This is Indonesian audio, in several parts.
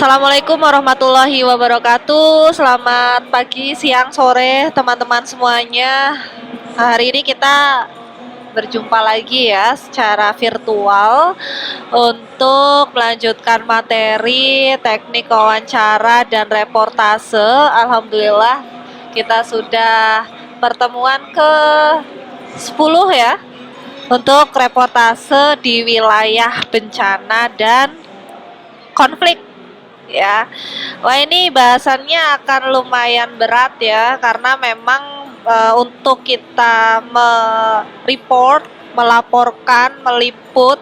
Assalamualaikum warahmatullahi wabarakatuh. Selamat pagi, siang, sore, teman-teman semuanya. Hari ini kita berjumpa lagi ya secara virtual untuk melanjutkan materi teknik wawancara dan reportase. Alhamdulillah kita sudah pertemuan ke 10 ya untuk reportase di wilayah bencana dan konflik ya. Wah, ini bahasannya akan lumayan berat ya karena memang untuk kita melaporkan, meliput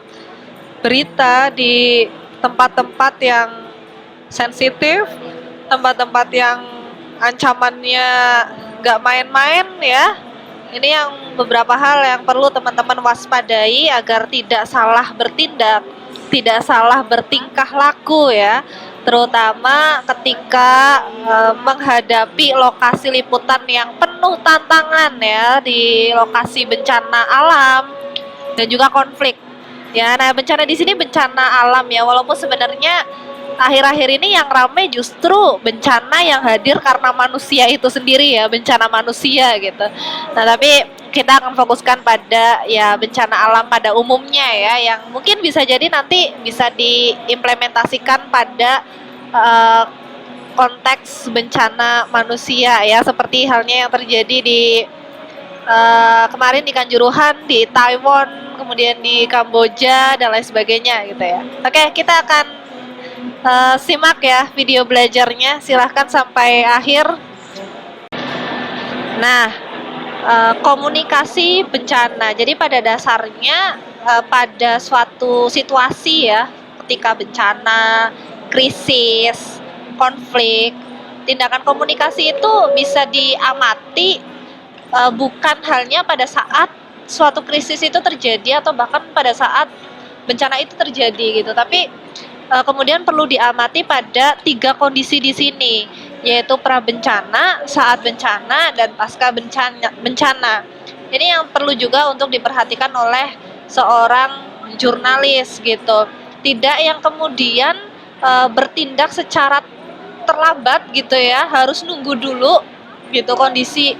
berita di tempat-tempat yang sensitif, tempat-tempat yang ancamannya nggak main-main ya. Ini yang beberapa hal yang perlu teman-teman waspadai agar tidak salah bertindak, tidak salah bertingkah laku ya, terutama ketika menghadapi lokasi liputan yang penuh tantangan ya, di lokasi bencana alam dan juga konflik. Ya, nah bencana di sini bencana alam ya, walaupun sebenarnya akhir-akhir ini yang ramai justru bencana yang hadir karena manusia itu sendiri ya, bencana manusia gitu. Nah, tapi kita akan fokuskan pada ya bencana alam pada umumnya ya, yang mungkin bisa jadi nanti bisa diimplementasikan pada uh, konteks bencana manusia ya, seperti halnya yang terjadi di kemarin di Kanjuruhan, di Taiwan, kemudian di Kamboja dan lain sebagainya gitu ya. Oke, kita akan simak ya video belajarnya, silahkan sampai akhir. Nah, komunikasi bencana. Jadi pada dasarnya pada suatu situasi ya, ketika bencana, krisis, konflik, tindakan komunikasi itu bisa diamati bukan hanya pada saat suatu krisis itu terjadi atau bahkan pada saat bencana itu terjadi gitu, tapi kemudian perlu diamati pada 3 kondisi di sini, yaitu prabencana, saat bencana, dan pasca bencana. Ini yang perlu juga untuk diperhatikan oleh seorang jurnalis gitu. Tidak yang kemudian bertindak secara terlambat gitu ya, harus nunggu dulu gitu kondisi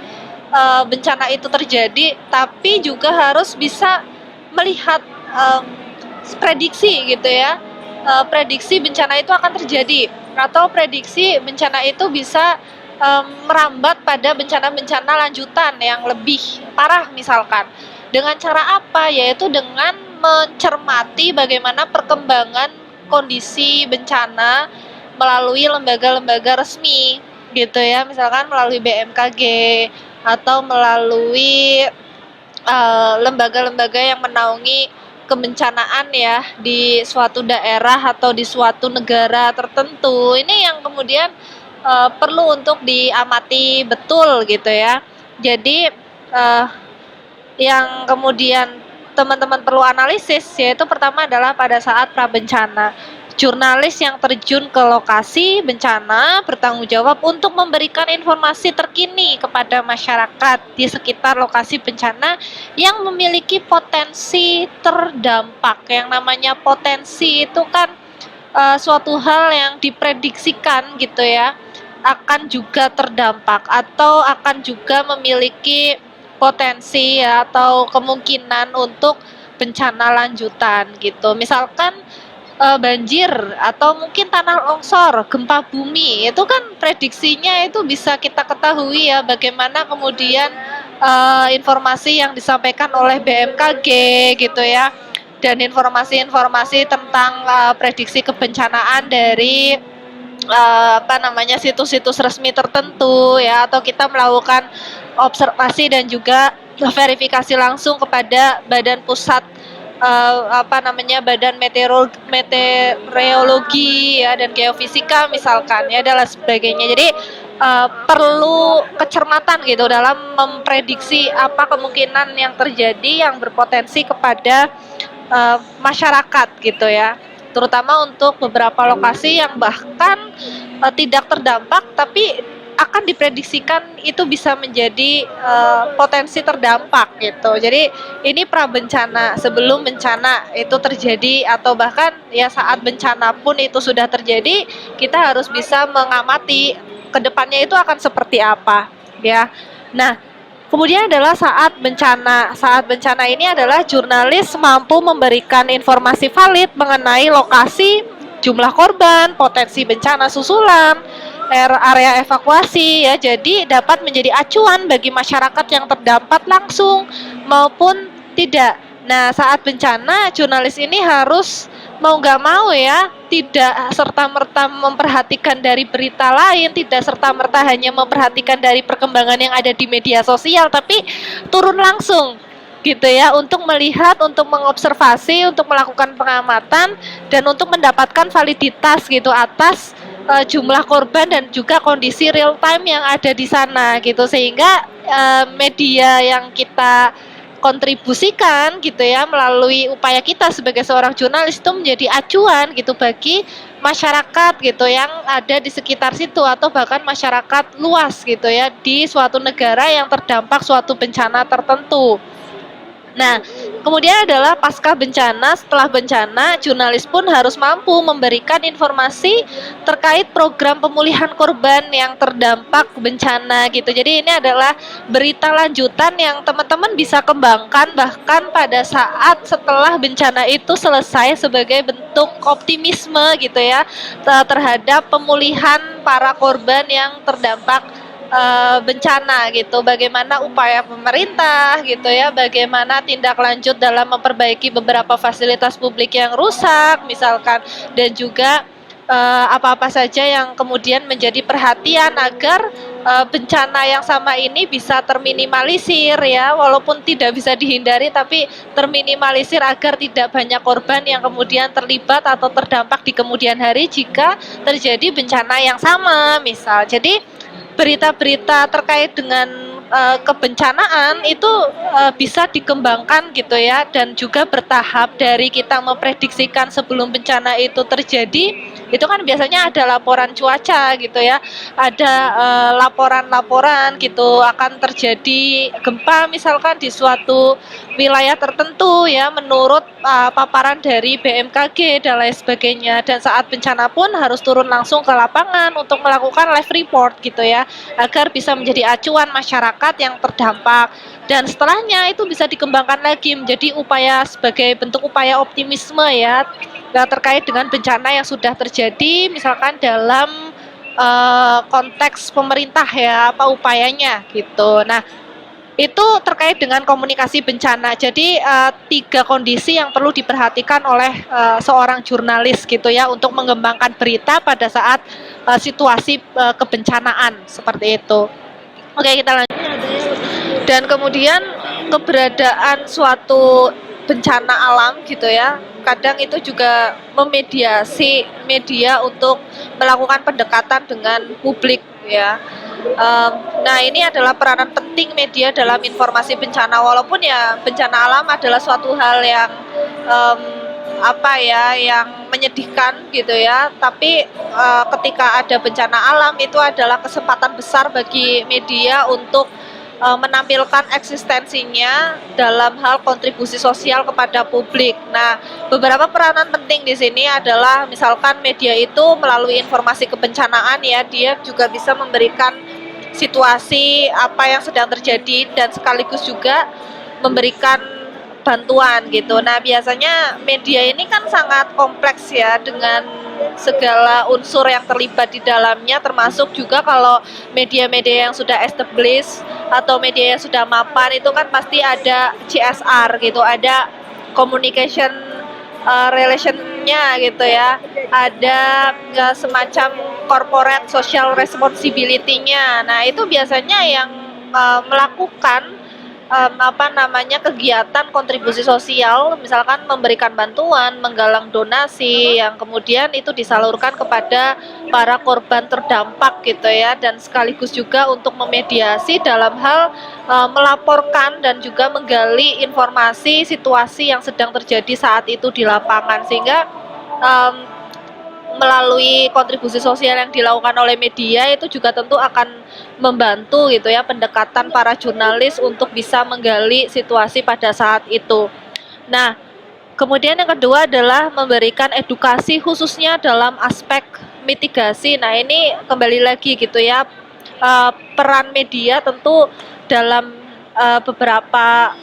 bencana itu terjadi, tapi juga harus bisa melihat prediksi gitu ya. Prediksi bencana itu akan terjadi, atau prediksi bencana itu bisa merambat pada bencana-bencana lanjutan yang lebih parah misalkan. Dengan cara apa? Yaitu dengan mencermati bagaimana perkembangan kondisi bencana melalui lembaga-lembaga resmi gitu ya, misalkan melalui BMKG atau melalui lembaga-lembaga yang menaungi kebencanaan ya di suatu daerah atau di suatu negara tertentu. Ini yang kemudian perlu untuk diamati betul gitu ya. Jadi yang kemudian teman-teman perlu analisis yaitu pertama adalah pada saat prabencana. Jurnalis yang terjun ke lokasi bencana bertanggung jawab untuk memberikan informasi terkini kepada masyarakat di sekitar lokasi bencana yang memiliki potensi terdampak. Yang namanya potensi itu kan suatu hal yang diprediksikan gitu ya, akan juga terdampak atau akan juga memiliki potensi ya, atau kemungkinan untuk bencana lanjutan gitu. Misalkan banjir atau mungkin tanah longsor, gempa bumi, itu kan prediksinya itu bisa kita ketahui ya, bagaimana kemudian informasi yang disampaikan oleh BMKG gitu ya, dan informasi-informasi tentang prediksi kebencanaan dari situs-situs resmi tertentu ya, atau kita melakukan observasi dan juga verifikasi langsung kepada Badan Pusat Badan Meteorologi ya dan Geofisika misalkan ya dan sebagainya. Jadi perlu kecermatan gitu dalam memprediksi apa kemungkinan yang terjadi yang berpotensi kepada masyarakat gitu ya, terutama untuk beberapa lokasi yang bahkan tidak terdampak tapi akan diprediksikan itu bisa menjadi potensi terdampak gitu. Jadi ini pra bencana, sebelum bencana itu terjadi atau bahkan ya saat bencana pun itu sudah terjadi, kita harus bisa mengamati kedepannya itu akan seperti apa ya. Nah, kemudian adalah saat bencana. Saat bencana ini adalah jurnalis mampu memberikan informasi valid mengenai lokasi, jumlah korban, potensi bencana susulan, area evakuasi ya. Jadi dapat menjadi acuan bagi masyarakat yang terdampak langsung maupun tidak. Nah, saat bencana jurnalis ini harus mau nggak mau ya tidak serta-merta memperhatikan dari berita lain, tidak serta-merta hanya memperhatikan dari perkembangan yang ada di media sosial, tapi turun langsung gitu ya, untuk melihat, untuk mengobservasi, untuk melakukan pengamatan dan untuk mendapatkan validitas gitu atas jumlah korban dan juga kondisi real time yang ada di sana gitu, sehingga media yang kita kontribusikan gitu ya melalui upaya kita sebagai seorang jurnalis itu menjadi acuan gitu bagi masyarakat gitu yang ada di sekitar situ atau bahkan masyarakat luas gitu ya di suatu negara yang terdampak suatu bencana tertentu. Nah, kemudian adalah pasca bencana, setelah bencana, jurnalis pun harus mampu memberikan informasi terkait program pemulihan korban yang terdampak bencana gitu. Jadi ini adalah berita lanjutan yang teman-teman bisa kembangkan bahkan pada saat setelah bencana itu selesai sebagai bentuk optimisme gitu ya terhadap pemulihan para korban yang terdampak bencana gitu, bagaimana upaya pemerintah gitu ya, bagaimana tindak lanjut dalam memperbaiki beberapa fasilitas publik yang rusak misalkan, dan juga apa-apa saja yang kemudian menjadi perhatian agar bencana yang sama ini bisa terminimalisir ya, walaupun tidak bisa dihindari tapi terminimalisir agar tidak banyak korban yang kemudian terlibat atau terdampak di kemudian hari jika terjadi bencana yang sama misal. Jadi berita-berita terkait dengan kebencanaan itu bisa dikembangkan gitu ya, dan juga bertahap dari kita memprediksikan sebelum bencana itu terjadi. Itu kan biasanya ada laporan cuaca gitu ya, ada laporan-laporan gitu akan terjadi gempa misalkan di suatu wilayah tertentu ya menurut paparan dari BMKG dan lain sebagainya, dan saat bencana pun harus turun langsung ke lapangan untuk melakukan live report gitu ya, agar bisa menjadi acuan masyarakat yang terdampak, dan setelahnya itu bisa dikembangkan lagi menjadi upaya sebagai bentuk upaya optimisme ya terkait dengan bencana yang sudah terjadi misalkan dalam konteks pemerintah ya apa upayanya gitu. Nah, itu terkait dengan komunikasi bencana. Jadi 3 kondisi yang perlu diperhatikan oleh seorang jurnalis gitu ya untuk mengembangkan berita pada saat situasi kebencanaan seperti itu. Oke, kita lanjut. Dan kemudian keberadaan suatu bencana alam gitu ya, kadang itu juga memediasi media untuk melakukan pendekatan dengan publik ya. Nah, ini adalah peranan penting media dalam informasi bencana, walaupun ya bencana alam adalah suatu hal yang apa ya, yang menyedihkan gitu ya, tapi ketika ada bencana alam itu adalah kesempatan besar bagi media untuk menampilkan eksistensinya dalam hal kontribusi sosial kepada publik. Nah, beberapa peranan penting di sini adalah misalkan media itu melalui informasi kebencanaan ya, dia juga bisa memberikan situasi apa yang sedang terjadi dan sekaligus juga memberikan bantuan gitu. Nah, biasanya media ini kan sangat kompleks ya dengan segala unsur yang terlibat di dalamnya, termasuk juga kalau media-media yang sudah established atau media yang sudah mapan itu kan pasti ada CSR gitu, ada communication relationnya gitu ya, ada semacam corporate social responsibility-nya. Nah, itu biasanya yang melakukan kegiatan kontribusi sosial, misalkan memberikan bantuan, menggalang donasi yang kemudian itu disalurkan kepada para korban terdampak gitu ya, dan sekaligus juga untuk memediasi dalam hal melaporkan dan juga menggali informasi situasi yang sedang terjadi saat itu di lapangan, sehingga melalui kontribusi sosial yang dilakukan oleh media itu juga tentu akan membantu gitu ya pendekatan para jurnalis untuk bisa menggali situasi pada saat itu. Nah, kemudian yang kedua adalah memberikan edukasi khususnya dalam aspek mitigasi. Nah, ini kembali lagi gitu ya, peran media tentu dalam beberapa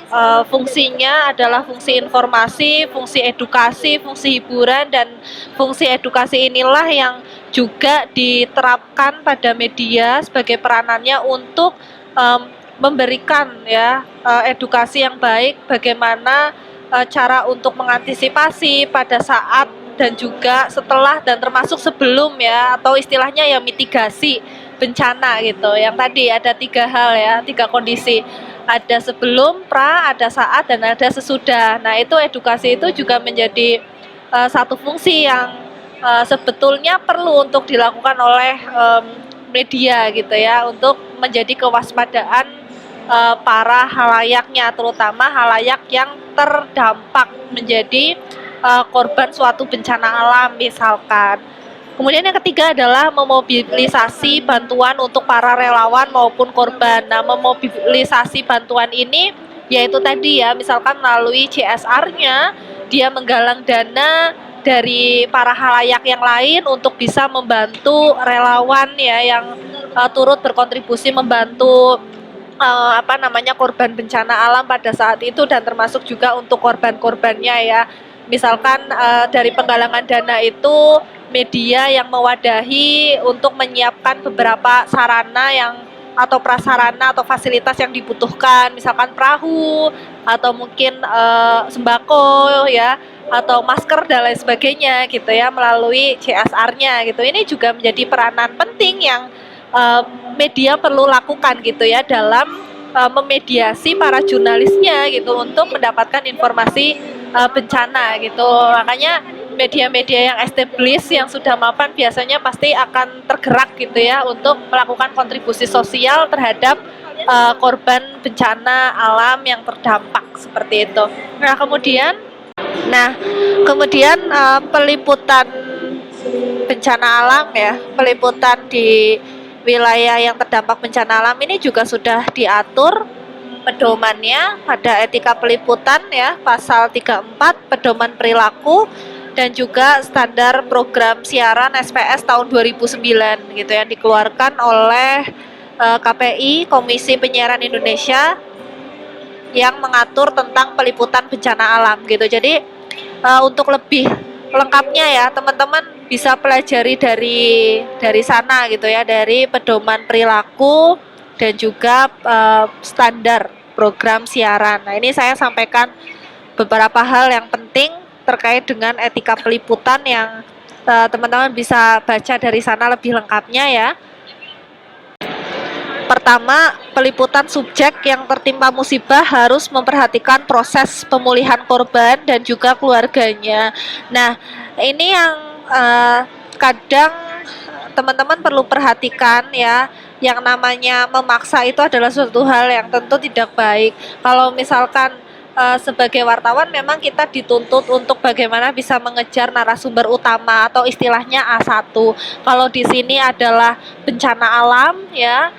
fungsinya adalah fungsi informasi, fungsi edukasi, fungsi hiburan, dan fungsi edukasi inilah yang juga diterapkan pada media sebagai peranannya untuk memberikan ya edukasi yang baik bagaimana cara untuk mengantisipasi pada saat dan juga setelah dan termasuk sebelum ya, atau istilahnya ya mitigasi bencana gitu. Yang tadi ada 3 hal ya, 3 kondisi. Ada sebelum, pra, ada saat, dan ada sesudah. Nah, itu edukasi itu juga menjadi satu fungsi yang sebetulnya perlu untuk dilakukan oleh media gitu ya, untuk menjadi kewaspadaan para halayaknya, terutama halayak yang terdampak menjadi korban suatu bencana alam misalkan. Kemudian yang ketiga adalah memobilisasi bantuan untuk para relawan maupun korban. Nah, memobilisasi bantuan ini yaitu tadi ya, misalkan melalui CSR-nya, dia menggalang dana dari para halayak yang lain untuk bisa membantu relawan ya yang turut berkontribusi membantu korban bencana alam pada saat itu, dan termasuk juga untuk korban-korbannya ya. Misalkan dari penggalangan dana itu media yang mewadahi untuk menyiapkan beberapa sarana yang atau prasarana atau fasilitas yang dibutuhkan, misalkan perahu atau mungkin sembako ya, atau masker dan lain sebagainya gitu ya, melalui CSR-nya gitu. Ini juga menjadi peranan penting yang media perlu lakukan gitu ya dalam memediasi para jurnalisnya gitu untuk mendapatkan informasi bencana gitu. Makanya media-media yang established yang sudah mapan biasanya pasti akan tergerak gitu ya untuk melakukan kontribusi sosial terhadap korban bencana alam yang terdampak seperti itu. Nah kemudian peliputan bencana alam ya, peliputan di wilayah yang terdampak bencana alam ini juga sudah diatur pedomannya pada etika peliputan ya, pasal 34 pedoman perilaku, dan juga standar program siaran SPS tahun 2009 gitu yang dikeluarkan oleh KPI, Komisi Penyiaran Indonesia, yang mengatur tentang peliputan bencana alam gitu. Jadi untuk lebih lengkapnya ya teman-teman bisa pelajari dari sana gitu ya, dari pedoman perilaku dan juga standar program siaran. Nah, ini saya sampaikan beberapa hal yang penting terkait dengan etika peliputan yang teman-teman bisa baca dari sana lebih lengkapnya ya. Pertama, peliputan subjek yang tertimpa musibah harus memperhatikan proses pemulihan korban dan juga keluarganya. Nah, ini yang kadang teman-teman perlu perhatikan ya, yang namanya memaksa itu adalah suatu hal yang tentu tidak baik. Kalau misalkan sebagai wartawan memang kita dituntut untuk bagaimana bisa mengejar narasumber utama atau istilahnya A1. Kalau di sini adalah bencana alam ya,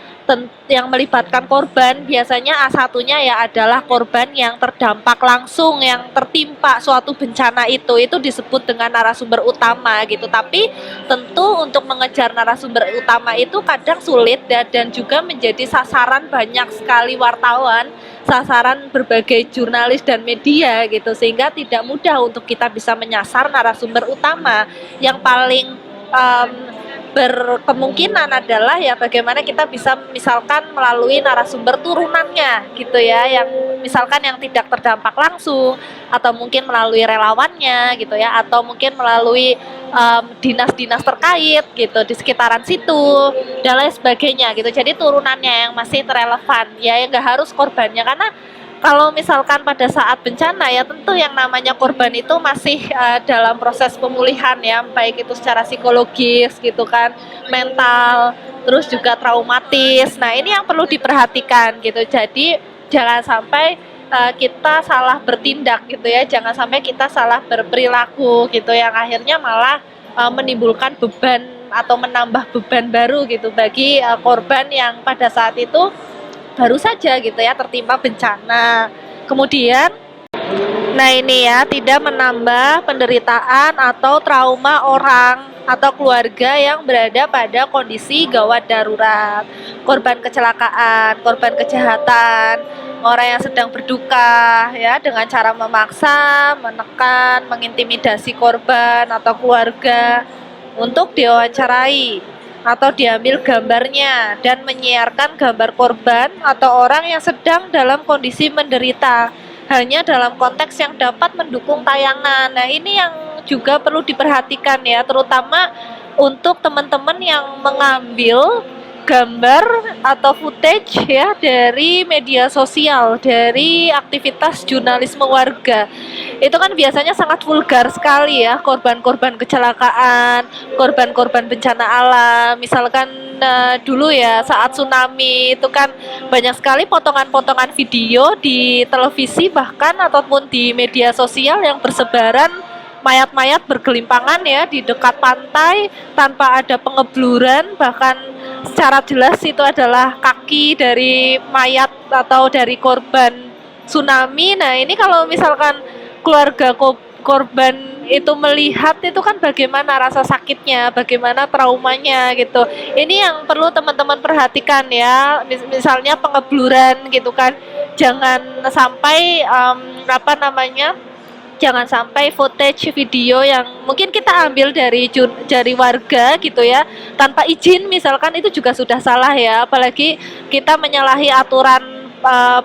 yang melibatkan korban, biasanya A1-nya ya adalah korban yang terdampak langsung, yang tertimpa suatu bencana itu disebut dengan narasumber utama gitu. Tapi tentu untuk mengejar narasumber utama itu kadang sulit dan juga menjadi sasaran banyak sekali wartawan, sasaran berbagai jurnalis dan media gitu, sehingga tidak mudah untuk kita bisa menyasar narasumber utama. Yang paling berkemungkinan adalah ya bagaimana kita bisa misalkan melalui narasumber turunannya gitu ya, yang misalkan yang tidak terdampak langsung, atau mungkin melalui relawannya gitu ya, atau mungkin melalui dinas-dinas terkait gitu di sekitaran situ dan lain sebagainya gitu. Jadi turunannya yang masih relevan ya, yang nggak harus korbannya, karena kalau misalkan pada saat bencana ya tentu yang namanya korban itu masih dalam proses pemulihan ya, baik itu secara psikologis gitu kan, mental, terus juga traumatis. Nah, ini yang perlu diperhatikan gitu. Jadi jangan sampai kita salah bertindak gitu ya, jangan sampai kita salah berperilaku gitu, yang akhirnya malah menimbulkan beban atau menambah beban baru gitu bagi korban yang pada saat itu baru saja gitu ya tertimpa bencana. Kemudian, nah ini ya, tidak menambah penderitaan atau trauma orang atau keluarga yang berada pada kondisi gawat darurat, korban kecelakaan, korban kejahatan, orang yang sedang berduka ya dengan cara memaksa, menekan, mengintimidasi korban atau keluarga untuk diwawancarai atau diambil gambarnya dan menyiarkan gambar korban atau orang yang sedang dalam kondisi menderita hanya dalam konteks yang dapat mendukung tayangan. Nah, ini yang juga perlu diperhatikan ya, terutama untuk teman-teman yang mengambil gambar atau footage ya dari media sosial, dari aktivitas jurnalisme warga. Itu kan biasanya sangat vulgar sekali ya, korban-korban kecelakaan, korban-korban bencana alam. Misalkan dulu ya saat tsunami itu kan banyak sekali potongan-potongan video di televisi bahkan ataupun di media sosial yang bersebaran mayat-mayat bergelimpangan ya di dekat pantai tanpa ada pengebluran, bahkan secara jelas itu adalah kaki dari mayat atau dari korban tsunami. Nah, ini kalau misalkan keluarga korban itu melihat itu kan bagaimana rasa sakitnya, bagaimana traumanya gitu. Ini yang perlu teman-teman perhatikan ya. Misalnya pengebluran gitu kan. Jangan sampai jangan sampai footage video yang mungkin kita ambil dari warga gitu ya tanpa izin misalkan, itu juga sudah salah ya, apalagi kita menyalahi aturan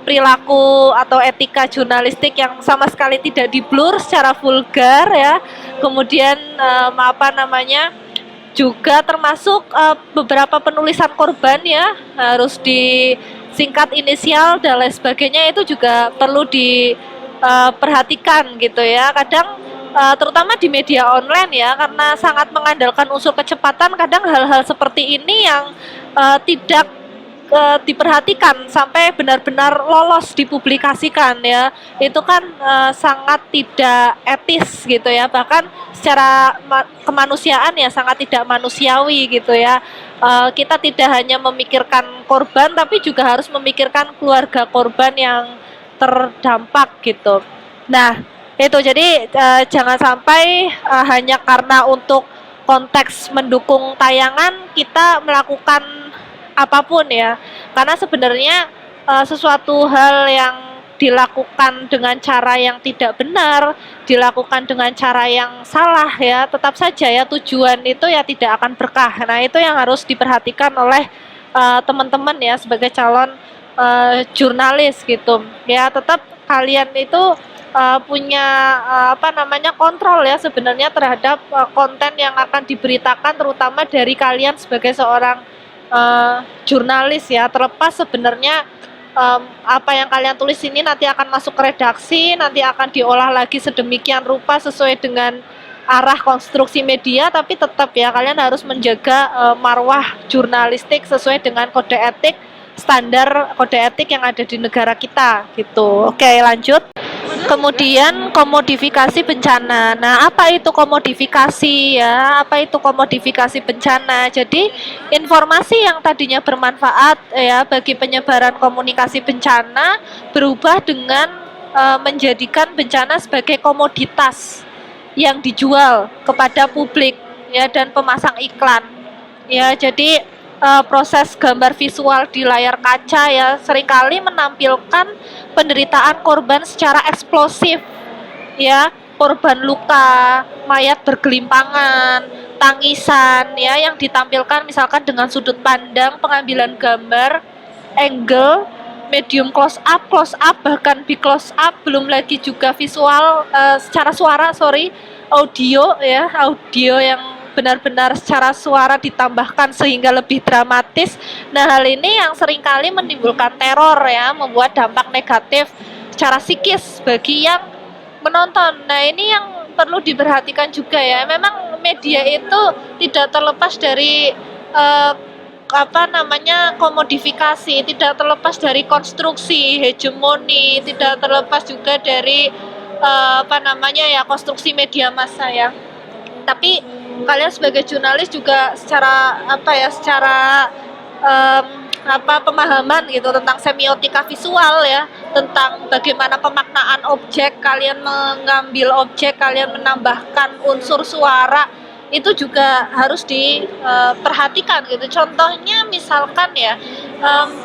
perilaku atau etika jurnalistik yang sama sekali tidak diblur secara vulgar ya. Kemudian juga termasuk beberapa penulisan korban ya harus disingkat inisial dan lain sebagainya, itu juga perlu perhatikan gitu ya. Kadang terutama di media online ya, karena sangat mengandalkan unsur kecepatan, kadang hal-hal seperti ini yang tidak diperhatikan sampai benar-benar lolos dipublikasikan ya, itu kan sangat tidak etis gitu ya, bahkan secara kemanusiaan ya sangat tidak manusiawi gitu ya. Kita tidak hanya memikirkan korban tapi juga harus memikirkan keluarga korban yang terdampak gitu. Nah, itu jadi jangan sampai hanya karena untuk konteks mendukung tayangan kita melakukan apapun ya. Karena sebenarnya sesuatu hal yang dilakukan dengan cara yang tidak benar, dilakukan dengan cara yang salah ya, tetap saja ya tujuan itu ya tidak akan berkah. Nah, itu yang harus diperhatikan oleh teman-teman ya sebagai calon jurnalis gitu ya. Tetap kalian itu punya kontrol ya sebenarnya terhadap konten yang akan diberitakan, terutama dari kalian sebagai seorang jurnalis ya. Terlepas sebenarnya apa yang kalian tulis ini nanti akan masuk ke redaksi, nanti akan diolah lagi sedemikian rupa sesuai dengan arah konstruksi media, tapi tetap ya kalian harus menjaga marwah jurnalistik sesuai dengan kode etik, standar kode etik yang ada di negara kita gitu. Oke, lanjut. Kemudian komodifikasi bencana. Nah, apa itu komodifikasi ya? Apa itu komodifikasi bencana? Jadi, informasi yang tadinya bermanfaat ya bagi penyebaran komunikasi bencana berubah dengan menjadikan bencana sebagai komoditas yang dijual kepada publik ya dan pemasang iklan. Ya, jadi proses gambar visual di layar kaca ya seringkali menampilkan penderitaan korban secara eksplosif ya, korban luka, mayat bergelimpangan, tangisan ya yang ditampilkan misalkan dengan sudut pandang pengambilan gambar, angle, medium close up, bahkan big close up, belum lagi juga visual secara suara, audio ya, audio yang benar-benar secara suara ditambahkan sehingga lebih dramatis. Nah, hal ini yang seringkali menimbulkan teror ya, membuat dampak negatif secara psikis bagi yang menonton. Nah, ini yang perlu diperhatikan juga ya. Memang media itu tidak terlepas dari komodifikasi, tidak terlepas dari konstruksi hegemoni, tidak terlepas juga dari konstruksi media massa ya. Tapi kalian sebagai jurnalis juga secara em, pemahaman gitu tentang semiotika visual ya, tentang bagaimana pemaknaan objek, kalian mengambil objek, kalian menambahkan unsur suara, itu juga harus diperhatikan gitu. Contohnya misalkan ya,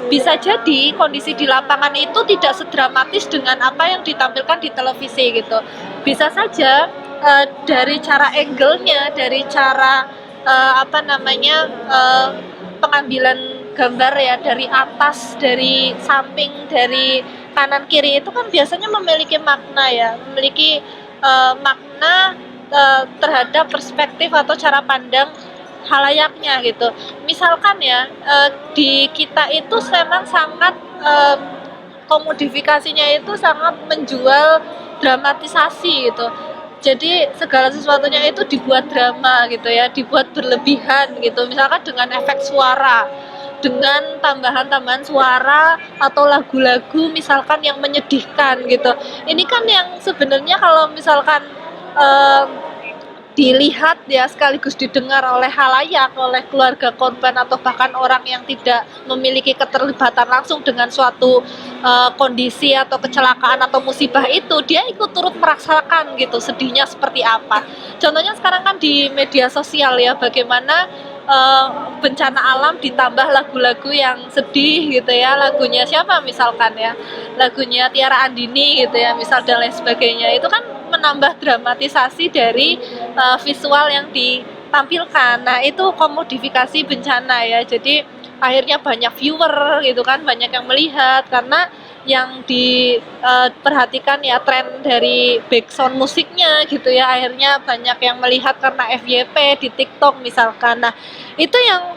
bisa jadi kondisi di lapangan itu tidak sedramatis dengan apa yang ditampilkan di televisi gitu. Bisa saja dari cara angle-nya, dari cara pengambilan gambar ya, dari atas, dari samping, dari kanan kiri, itu kan biasanya memiliki makna ya, memiliki makna terhadap perspektif atau cara pandang halayaknya gitu. Misalkan ya, di kita itu memang sangat komodifikasinya itu sangat menjual dramatisasi gitu. Jadi segala sesuatunya itu dibuat drama gitu ya, dibuat berlebihan gitu. Misalkan dengan efek suara, dengan tambahan-tambahan suara atau lagu-lagu misalkan yang menyedihkan gitu. Ini kan yang sebenarnya kalau misalkan eh, dilihat ya sekaligus didengar oleh halayak, oleh keluarga korban atau bahkan orang yang tidak memiliki keterlibatan langsung dengan suatu kondisi atau kecelakaan atau musibah itu, dia ikut turut merasakan gitu sedihnya seperti apa. Contohnya sekarang kan di media sosial ya, bagaimana bencana alam ditambah lagu-lagu yang sedih gitu ya, lagunya siapa misalkan ya, lagunya Tiara Andini gitu ya misal, dan lain sebagainya, itu kan menambah dramatisasi dari visual yang ditampilkan. Nah itu komodifikasi bencana ya, jadi akhirnya banyak viewer gitu kan, banyak yang melihat karena yang diperhatikan ya tren dari background musiknya gitu ya, akhirnya banyak yang melihat karena FYP di TikTok misalkan. Nah itu yang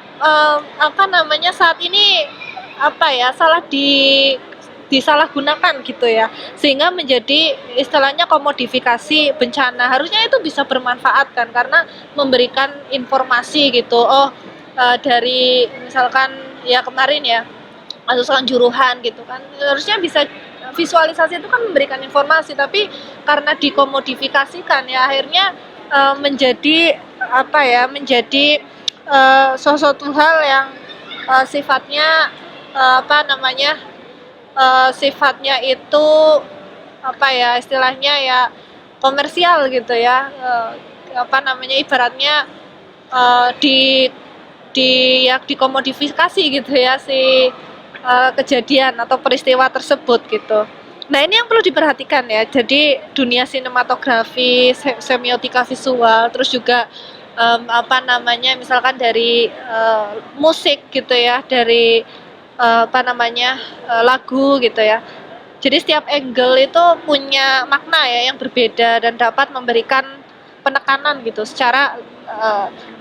saat ini disalahgunakan gitu ya, sehingga menjadi istilahnya komodifikasi bencana. Harusnya itu bisa bermanfaat kan, karena memberikan informasi gitu. Dari misalkan ya kemarin ya kasus Kanjuruhan gitu kan, harusnya bisa visualisasi itu kan memberikan informasi, tapi karena dikomodifikasikan ya akhirnya menjadi sesuatu hal yang sifatnya sifatnya itu istilahnya ya komersial gitu ya, ibaratnya di dikomodifikasi gitu ya si kejadian atau peristiwa tersebut gitu. Nah ini yang perlu diperhatikan ya, jadi dunia sinematografi, semiotika visual, terus juga misalkan dari musik gitu ya, dari lagu gitu ya. Jadi setiap angle itu punya makna ya yang berbeda dan dapat memberikan penekanan gitu secara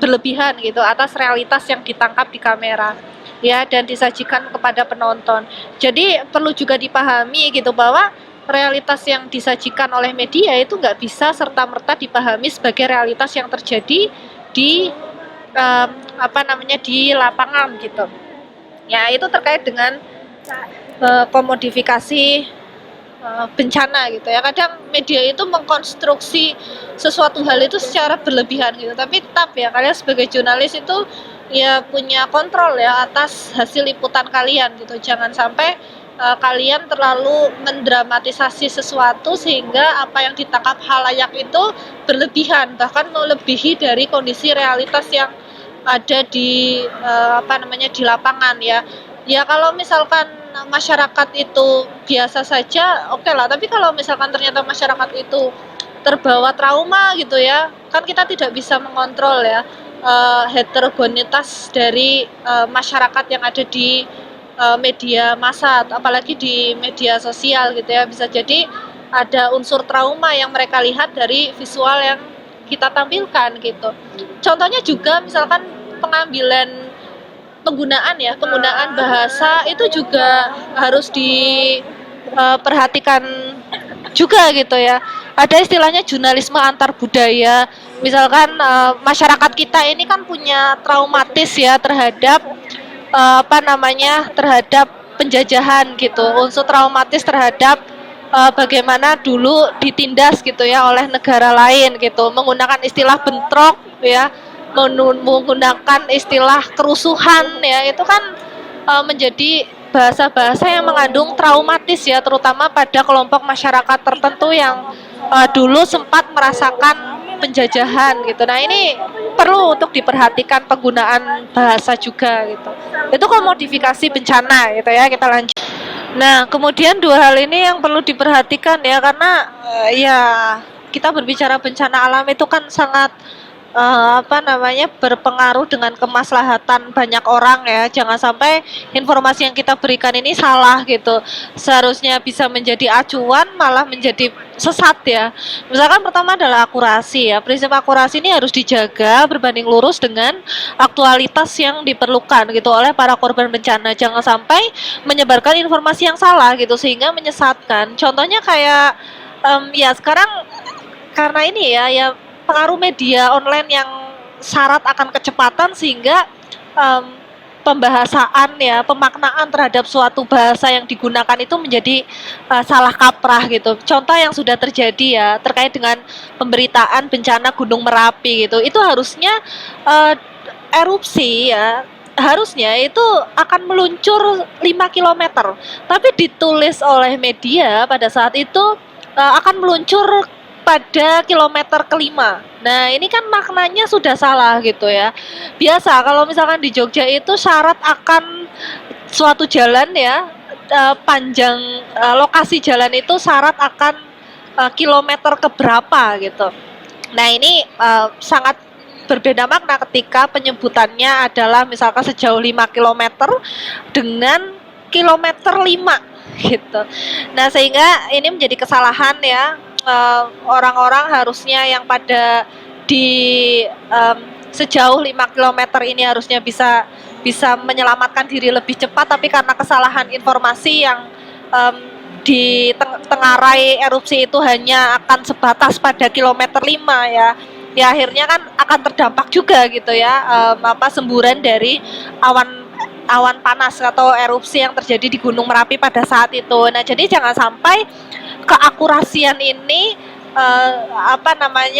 berlebihan gitu atas realitas yang ditangkap di kamera ya, dan disajikan kepada penonton. Jadi perlu juga dipahami gitu bahwa realitas yang disajikan oleh media itu nggak bisa serta-merta dipahami sebagai realitas yang terjadi di di lapangan gitu. Ya itu terkait dengan komodifikasi bencana gitu ya. Kadang media itu mengkonstruksi sesuatu hal itu secara berlebihan gitu, tapi tetap ya kalian sebagai jurnalis itu ya punya kontrol ya atas hasil liputan kalian gitu. Jangan sampai kalian terlalu mendramatisasi sesuatu sehingga apa yang ditangkap halayak itu berlebihan, bahkan melebihi dari kondisi realitas yang ada di di lapangan ya. Ya kalau misalkan masyarakat itu biasa saja, oke lah. Tapi kalau misalkan ternyata masyarakat itu terbawa trauma gitu ya, kan kita tidak bisa mengontrol ya heterogenitas dari masyarakat yang ada di media massa, apalagi di media sosial gitu ya. Bisa jadi ada unsur trauma yang mereka lihat dari visual yang kita tampilkan gitu. Contohnya juga misalkan penggunaan bahasa itu juga harus diperhatikan juga gitu ya. Ada istilahnya jurnalisme antar budaya. Misalkan masyarakat kita ini kan punya traumatis ya terhadap terhadap penjajahan gitu. Unsur traumatis terhadap bagaimana dulu ditindas gitu ya oleh negara lain gitu, menggunakan istilah bentrok ya, menggunakan istilah kerusuhan ya, itu kan menjadi bahasa-bahasa yang mengandung traumatis ya, terutama pada kelompok masyarakat tertentu yang dulu sempat merasakan penjajahan gitu. Nah, ini perlu untuk diperhatikan penggunaan bahasa juga gitu. Itu komodifikasi bencana gitu ya, kita lanjut. Nah, kemudian dua hal ini yang perlu diperhatikan ya, karena ya kita berbicara bencana alam itu kan sangat berpengaruh dengan kemaslahatan banyak orang ya. Jangan sampai informasi yang kita berikan ini salah gitu. Seharusnya bisa menjadi acuan malah menjadi sesat ya. Misalkan pertama adalah akurasi ya. Prinsip akurasi ini harus dijaga berbanding lurus dengan aktualitas yang diperlukan gitu oleh para korban bencana. Jangan sampai menyebarkan informasi yang salah gitu sehingga menyesatkan. Contohnya kayak ya sekarang karena ini ya pengaruh media online yang syarat akan kecepatan sehingga pembahasan ya, pemaknaan terhadap suatu bahasa yang digunakan itu menjadi salah kaprah gitu. Contoh yang sudah terjadi ya terkait dengan pemberitaan bencana Gunung Merapi gitu. Itu harusnya erupsi ya, harusnya itu akan meluncur 5 kilometer. Tapi ditulis oleh media pada saat itu akan meluncur pada kilometer kelima. Nah, ini kan maknanya sudah salah gitu ya. Biasa kalau misalkan di Jogja itu syarat akan suatu jalan ya, panjang lokasi jalan itu syarat akan kilometer keberapa gitu. Nah, ini sangat berbeda makna ketika penyebutannya adalah misalkan sejauh 5 kilometer dengan kilometer 5 gitu. Nah, sehingga ini menjadi kesalahan ya. Orang-orang harusnya yang pada di sejauh 5 kilometer ini harusnya bisa menyelamatkan diri lebih cepat, tapi karena kesalahan informasi yang di tengarai erupsi itu hanya akan sebatas pada kilometer 5 ya. Ya akhirnya kan akan terdampak juga gitu ya, semburan dari awan panas atau erupsi yang terjadi di Gunung Merapi pada saat itu. Nah, jadi jangan sampai keakurasian ini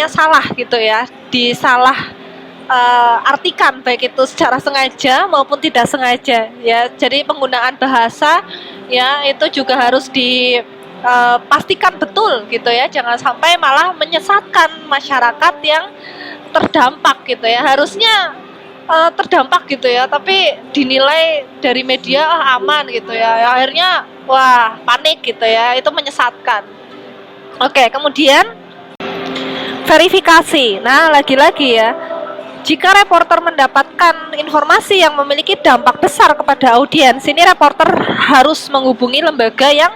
salah gitu ya, disalah artikan baik itu secara sengaja maupun tidak sengaja ya. Jadi penggunaan bahasa ya itu juga harus dipastikan betul gitu ya, jangan sampai malah menyesatkan masyarakat yang terdampak gitu ya. Harusnya terdampak gitu ya, tapi dinilai dari media aman gitu ya. Akhirnya wah panik gitu ya, itu menyesatkan. Oke, kemudian verifikasi. Nah, lagi-lagi ya, jika reporter mendapatkan informasi yang memiliki dampak besar kepada audiens, ini reporter harus menghubungi lembaga yang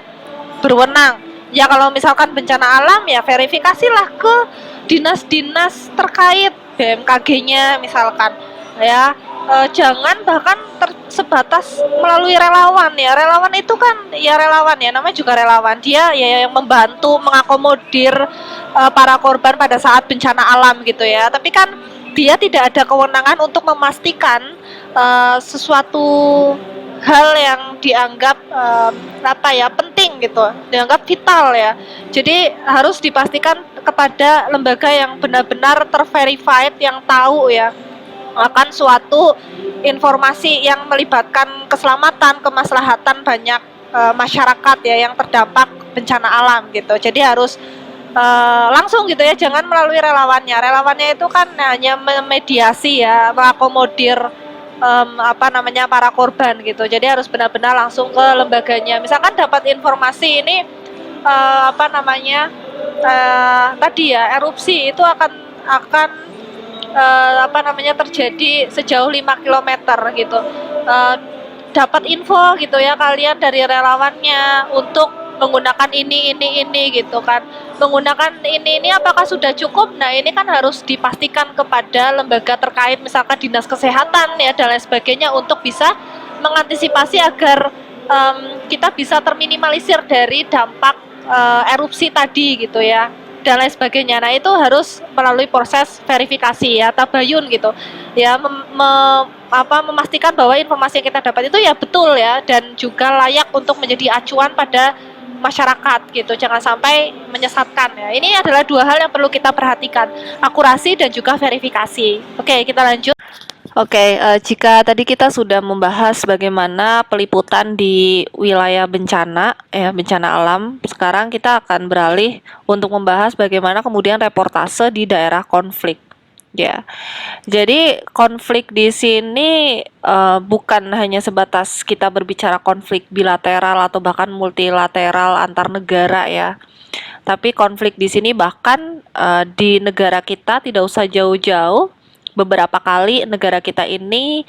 berwenang. Ya kalau misalkan bencana alam ya verifikasilah ke dinas-dinas terkait, BMKG-nya misalkan ya. Jangan bahkan sebatas melalui relawan ya. Relawan itu kan ya relawan ya, namanya juga relawan. Dia ya yang membantu mengakomodir para korban pada saat bencana alam gitu ya. Tapi kan dia tidak ada kewenangan untuk memastikan sesuatu hal yang dianggap penting gitu, dianggap vital ya. Jadi harus dipastikan kepada lembaga yang benar-benar terverified, yang tahu ya akan suatu informasi yang melibatkan keselamatan, kemaslahatan banyak masyarakat ya yang terdampak bencana alam gitu. Jadi harus langsung gitu ya, jangan melalui relawannya. Relawannya itu kan hanya memediasi ya, mengakomodir para korban gitu. Jadi harus benar-benar langsung ke lembaganya. Misalkan dapat informasi ini tadi ya erupsi itu akan terjadi sejauh 5 km gitu. Dapat info gitu ya kalian dari relawannya untuk menggunakan ini gitu kan. Menggunakan ini apakah sudah cukup? Nah, ini kan harus dipastikan kepada lembaga terkait, misalkan dinas kesehatan ya dan lain sebagainya, untuk bisa mengantisipasi agar kita bisa terminimalisir dari dampak erupsi tadi gitu ya dan lain sebagainya. Nah, itu harus melalui proses verifikasi ya, tabayun gitu ya, memastikan bahwa informasi yang kita dapat itu ya betul ya dan juga layak untuk menjadi acuan pada masyarakat gitu, jangan sampai menyesatkan ya. Ini adalah dua hal yang perlu kita perhatikan, akurasi dan juga verifikasi. Oke, kita lanjut. Oke, jika tadi kita sudah membahas bagaimana peliputan di wilayah bencana, ya bencana alam, sekarang kita akan beralih untuk membahas bagaimana kemudian reportase di daerah konflik. Ya, jadi konflik di sini bukan hanya sebatas kita berbicara konflik bilateral atau bahkan multilateral antar negara ya. Tapi konflik di sini bahkan di negara kita tidak usah jauh-jauh, beberapa kali negara kita ini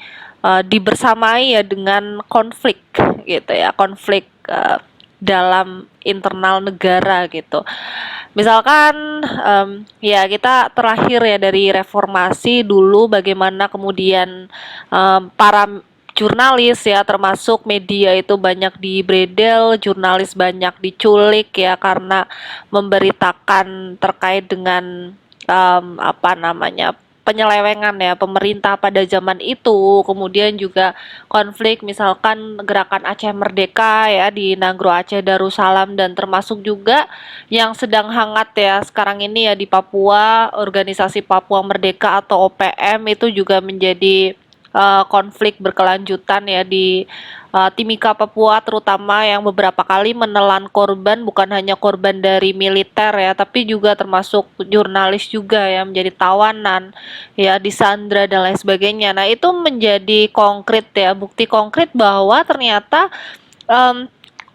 dibersamai ya dengan konflik gitu ya, konflik dalam internal negara gitu. Misalkan ya kita terakhir ya dari reformasi dulu bagaimana kemudian para jurnalis ya termasuk media itu banyak dibredel, jurnalis banyak diculik ya karena memberitakan terkait dengan apa namanya penyelewengan ya pemerintah pada zaman itu. Kemudian juga konflik misalkan gerakan Aceh Merdeka ya di Nagro Aceh Darussalam, dan termasuk juga yang sedang hangat ya sekarang ini ya di Papua, organisasi Papua Merdeka atau OPM itu juga menjadi konflik berkelanjutan ya di Timika Papua, terutama yang beberapa kali menelan korban, bukan hanya korban dari militer ya, tapi juga termasuk jurnalis juga ya menjadi tawanan ya, disandra dan lain sebagainya. Nah, itu menjadi konkret ya, bukti konkret bahwa ternyata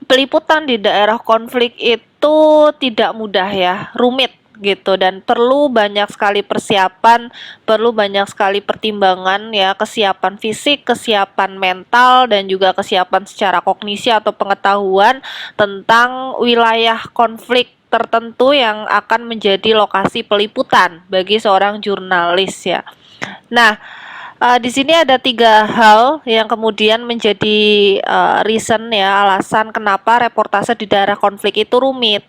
peliputan di daerah konflik itu tidak mudah ya, rumit gitu, dan perlu banyak sekali persiapan, perlu banyak sekali pertimbangan ya, kesiapan fisik, kesiapan mental, dan juga kesiapan secara kognisi atau pengetahuan tentang wilayah konflik tertentu yang akan menjadi lokasi peliputan bagi seorang jurnalis ya. Nah, di sini ada 3 hal yang kemudian menjadi reason ya, alasan kenapa reportase di daerah konflik itu rumit.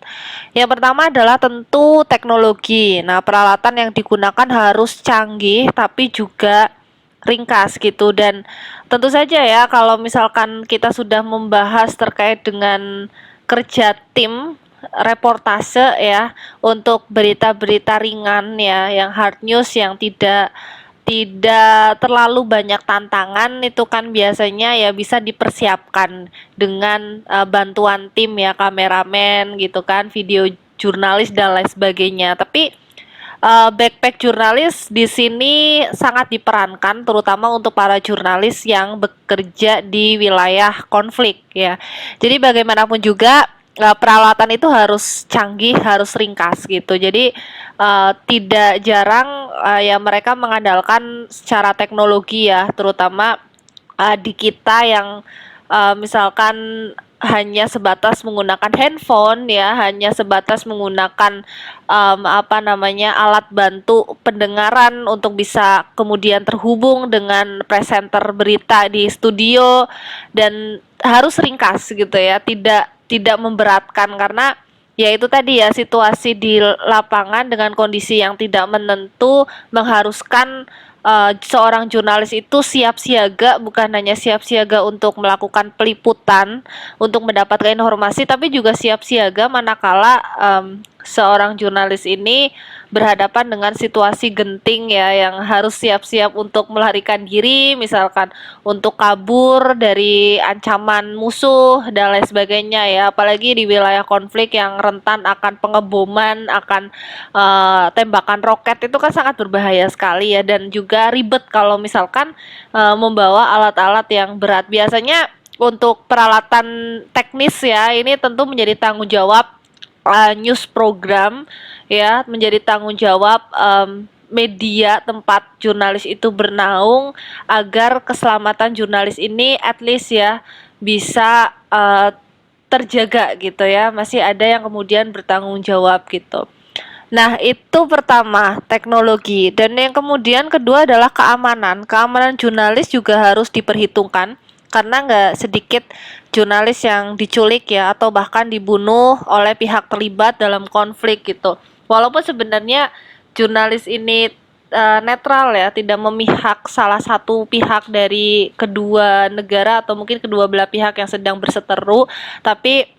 Yang pertama adalah tentu teknologi. Nah, peralatan yang digunakan harus canggih tapi juga ringkas gitu, dan tentu saja ya kalau misalkan kita sudah membahas terkait dengan kerja tim reportase ya untuk berita-berita ringan ya, yang hard news yang tidak terlalu banyak tantangan, itu kan biasanya ya bisa dipersiapkan dengan bantuan tim ya, kameramen gitu kan, video jurnalis dan lain sebagainya. Tapi backpack jurnalis di sini sangat diperankan, terutama untuk para jurnalis yang bekerja di wilayah konflik ya. Jadi bagaimanapun juga peralatan itu harus canggih, harus ringkas gitu. Jadi tidak jarang ya mereka mengandalkan secara teknologi ya, terutama di kita yang misalkan hanya sebatas menggunakan handphone ya, hanya sebatas menggunakan apa namanya alat bantu pendengaran untuk bisa kemudian terhubung dengan presenter berita di studio, dan harus ringkas gitu ya, tidak memberatkan, karena ya itu tadi ya, situasi di lapangan dengan kondisi yang tidak menentu mengharuskan seorang jurnalis itu siap siaga, bukan hanya siap siaga untuk melakukan peliputan, untuk mendapatkan informasi, tapi juga siap siaga manakala seorang jurnalis ini berhadapan dengan situasi genting ya, yang harus siap-siap untuk melarikan diri, misalkan untuk kabur dari ancaman musuh dan lain sebagainya ya, apalagi di wilayah konflik yang rentan akan pengeboman, akan tembakan roket, itu kan sangat berbahaya sekali ya, dan juga ribet kalau misalkan membawa alat-alat yang berat. Biasanya untuk peralatan teknis ya, ini tentu menjadi tanggung jawab news program ya, menjadi tanggung jawab media tempat jurnalis itu bernaung, agar keselamatan jurnalis ini at least ya bisa terjaga gitu ya, masih ada yang kemudian bertanggung jawab gitu. Nah, itu pertama, teknologi. Dan yang kemudian kedua adalah keamanan. Keamanan jurnalis juga harus diperhitungkan, karena nggak sedikit jurnalis yang diculik ya, atau bahkan dibunuh oleh pihak terlibat dalam konflik gitu. Walaupun sebenarnya jurnalis ini netral ya, tidak memihak salah satu pihak dari kedua negara atau mungkin kedua belah pihak yang sedang berseteru, tapi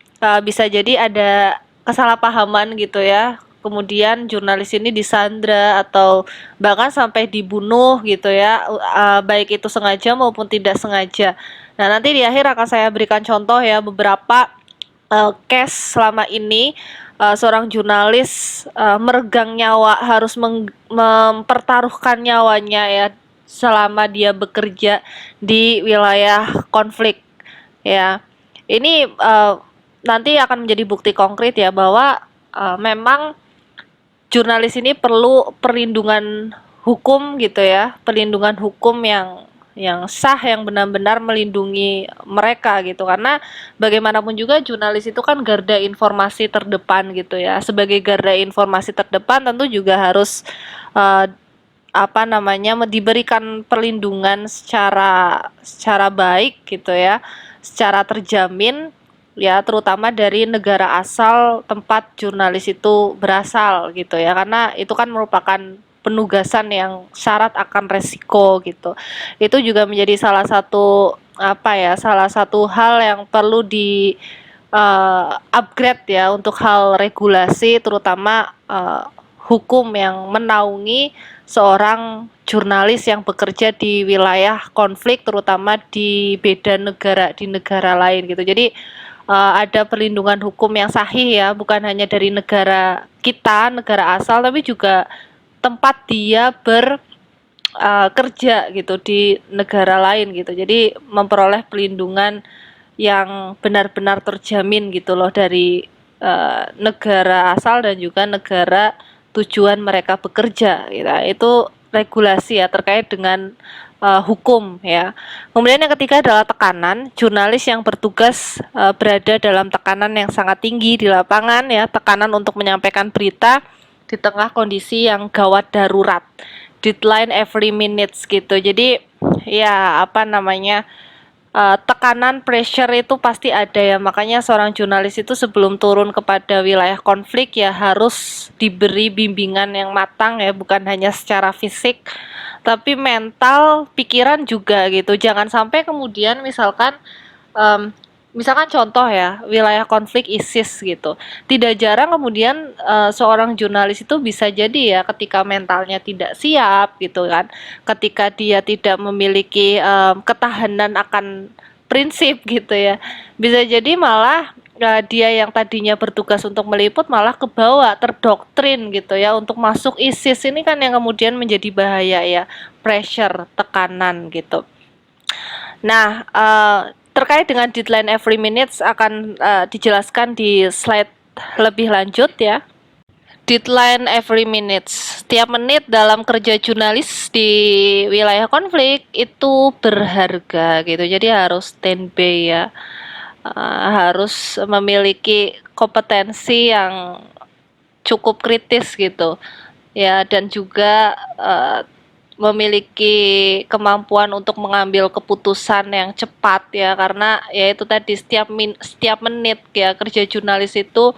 bisa jadi ada kesalahpahaman gitu ya. Kemudian jurnalis ini disandra atau bahkan sampai dibunuh gitu ya, baik itu sengaja maupun tidak sengaja. Nah, nanti di akhir akan saya berikan contoh ya beberapa case selama ini seorang jurnalis meregang nyawa, harus mempertaruhkan nyawanya ya selama dia bekerja di wilayah konflik ya. Ini nanti akan menjadi bukti konkret ya bahwa memang jurnalis ini perlu perlindungan hukum gitu ya, perlindungan hukum yang sah, yang benar-benar melindungi mereka gitu, karena bagaimanapun juga jurnalis itu kan garda informasi terdepan gitu ya. Sebagai garda informasi terdepan tentu juga harus uh, apa namanya diberikan perlindungan secara baik gitu ya, secara terjamin ya, terutama dari negara asal tempat jurnalis itu berasal gitu ya, karena itu kan merupakan penugasan yang syarat akan resiko gitu. Itu juga menjadi salah satu apa ya, salah satu hal yang perlu di upgrade ya untuk hal regulasi, terutama hukum yang menaungi seorang jurnalis yang bekerja di wilayah konflik, terutama di beda negara, di negara lain gitu. Jadi ada perlindungan hukum yang sahih ya, bukan hanya dari negara kita, negara asal, tapi juga tempat dia bekerja gitu di negara lain gitu. Jadi memperoleh pelindungan yang benar-benar terjamin gitu loh dari negara asal dan juga negara tujuan mereka bekerja gitu. Itu regulasi ya terkait dengan hukum ya. Kemudian yang ketiga adalah tekanan. Jurnalis yang bertugas berada dalam tekanan yang sangat tinggi di lapangan ya, tekanan untuk menyampaikan berita di tengah kondisi yang gawat darurat. Deadline every minutes gitu. Jadi ya apa namanya, tekanan pressure itu pasti ada ya, makanya seorang jurnalis itu sebelum turun kepada wilayah konflik ya harus diberi bimbingan yang matang ya, bukan hanya secara fisik tapi mental, pikiran juga gitu. Jangan sampai kemudian misalkan contoh ya, wilayah konflik ISIS gitu. Tidak jarang kemudian seorang jurnalis itu bisa jadi ya ketika mentalnya tidak siap gitu kan. Ketika dia tidak memiliki ketahanan akan prinsip gitu ya. Bisa jadi malah dia yang tadinya bertugas untuk meliput malah kebawa, terdoktrin gitu ya untuk masuk ISIS. Ini kan yang kemudian menjadi bahaya ya, pressure, tekanan gitu. Nah, terkait dengan deadline every minutes akan dijelaskan di slide lebih lanjut ya. Deadline every minutes. Setiap menit dalam kerja jurnalis di wilayah konflik itu berharga gitu. Jadi harus standby ya. Harus memiliki kompetensi yang cukup kritis gitu. Ya, dan juga memiliki kemampuan untuk mengambil keputusan yang cepat ya, karena ya itu tadi setiap menit ya kerja jurnalis itu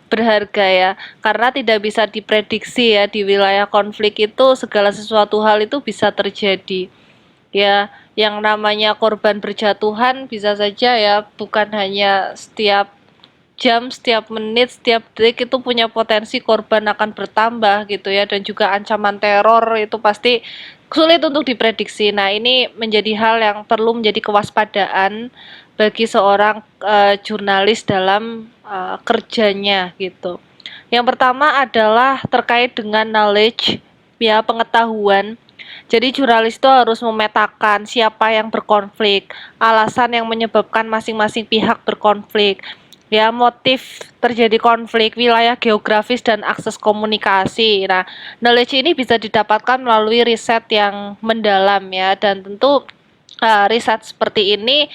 berharga ya, karena tidak bisa diprediksi ya, di wilayah konflik itu segala sesuatu hal itu bisa terjadi ya. Yang namanya korban berjatuhan bisa saja ya, bukan hanya setiap jam, setiap menit, setiap detik itu punya potensi korban akan bertambah gitu ya, dan juga ancaman teror itu pasti sulit untuk diprediksi. Nah, ini menjadi hal yang perlu menjadi kewaspadaan bagi seorang jurnalis dalam kerjanya gitu. Yang pertama adalah terkait dengan knowledge ya, pengetahuan. Jadi jurnalis itu harus memetakan siapa yang berkonflik, alasan yang menyebabkan masing-masing pihak berkonflik, ya, motif terjadi konflik, wilayah geografis dan akses komunikasi. Nah, knowledge ini bisa didapatkan melalui riset yang mendalam ya, dan tentu riset seperti ini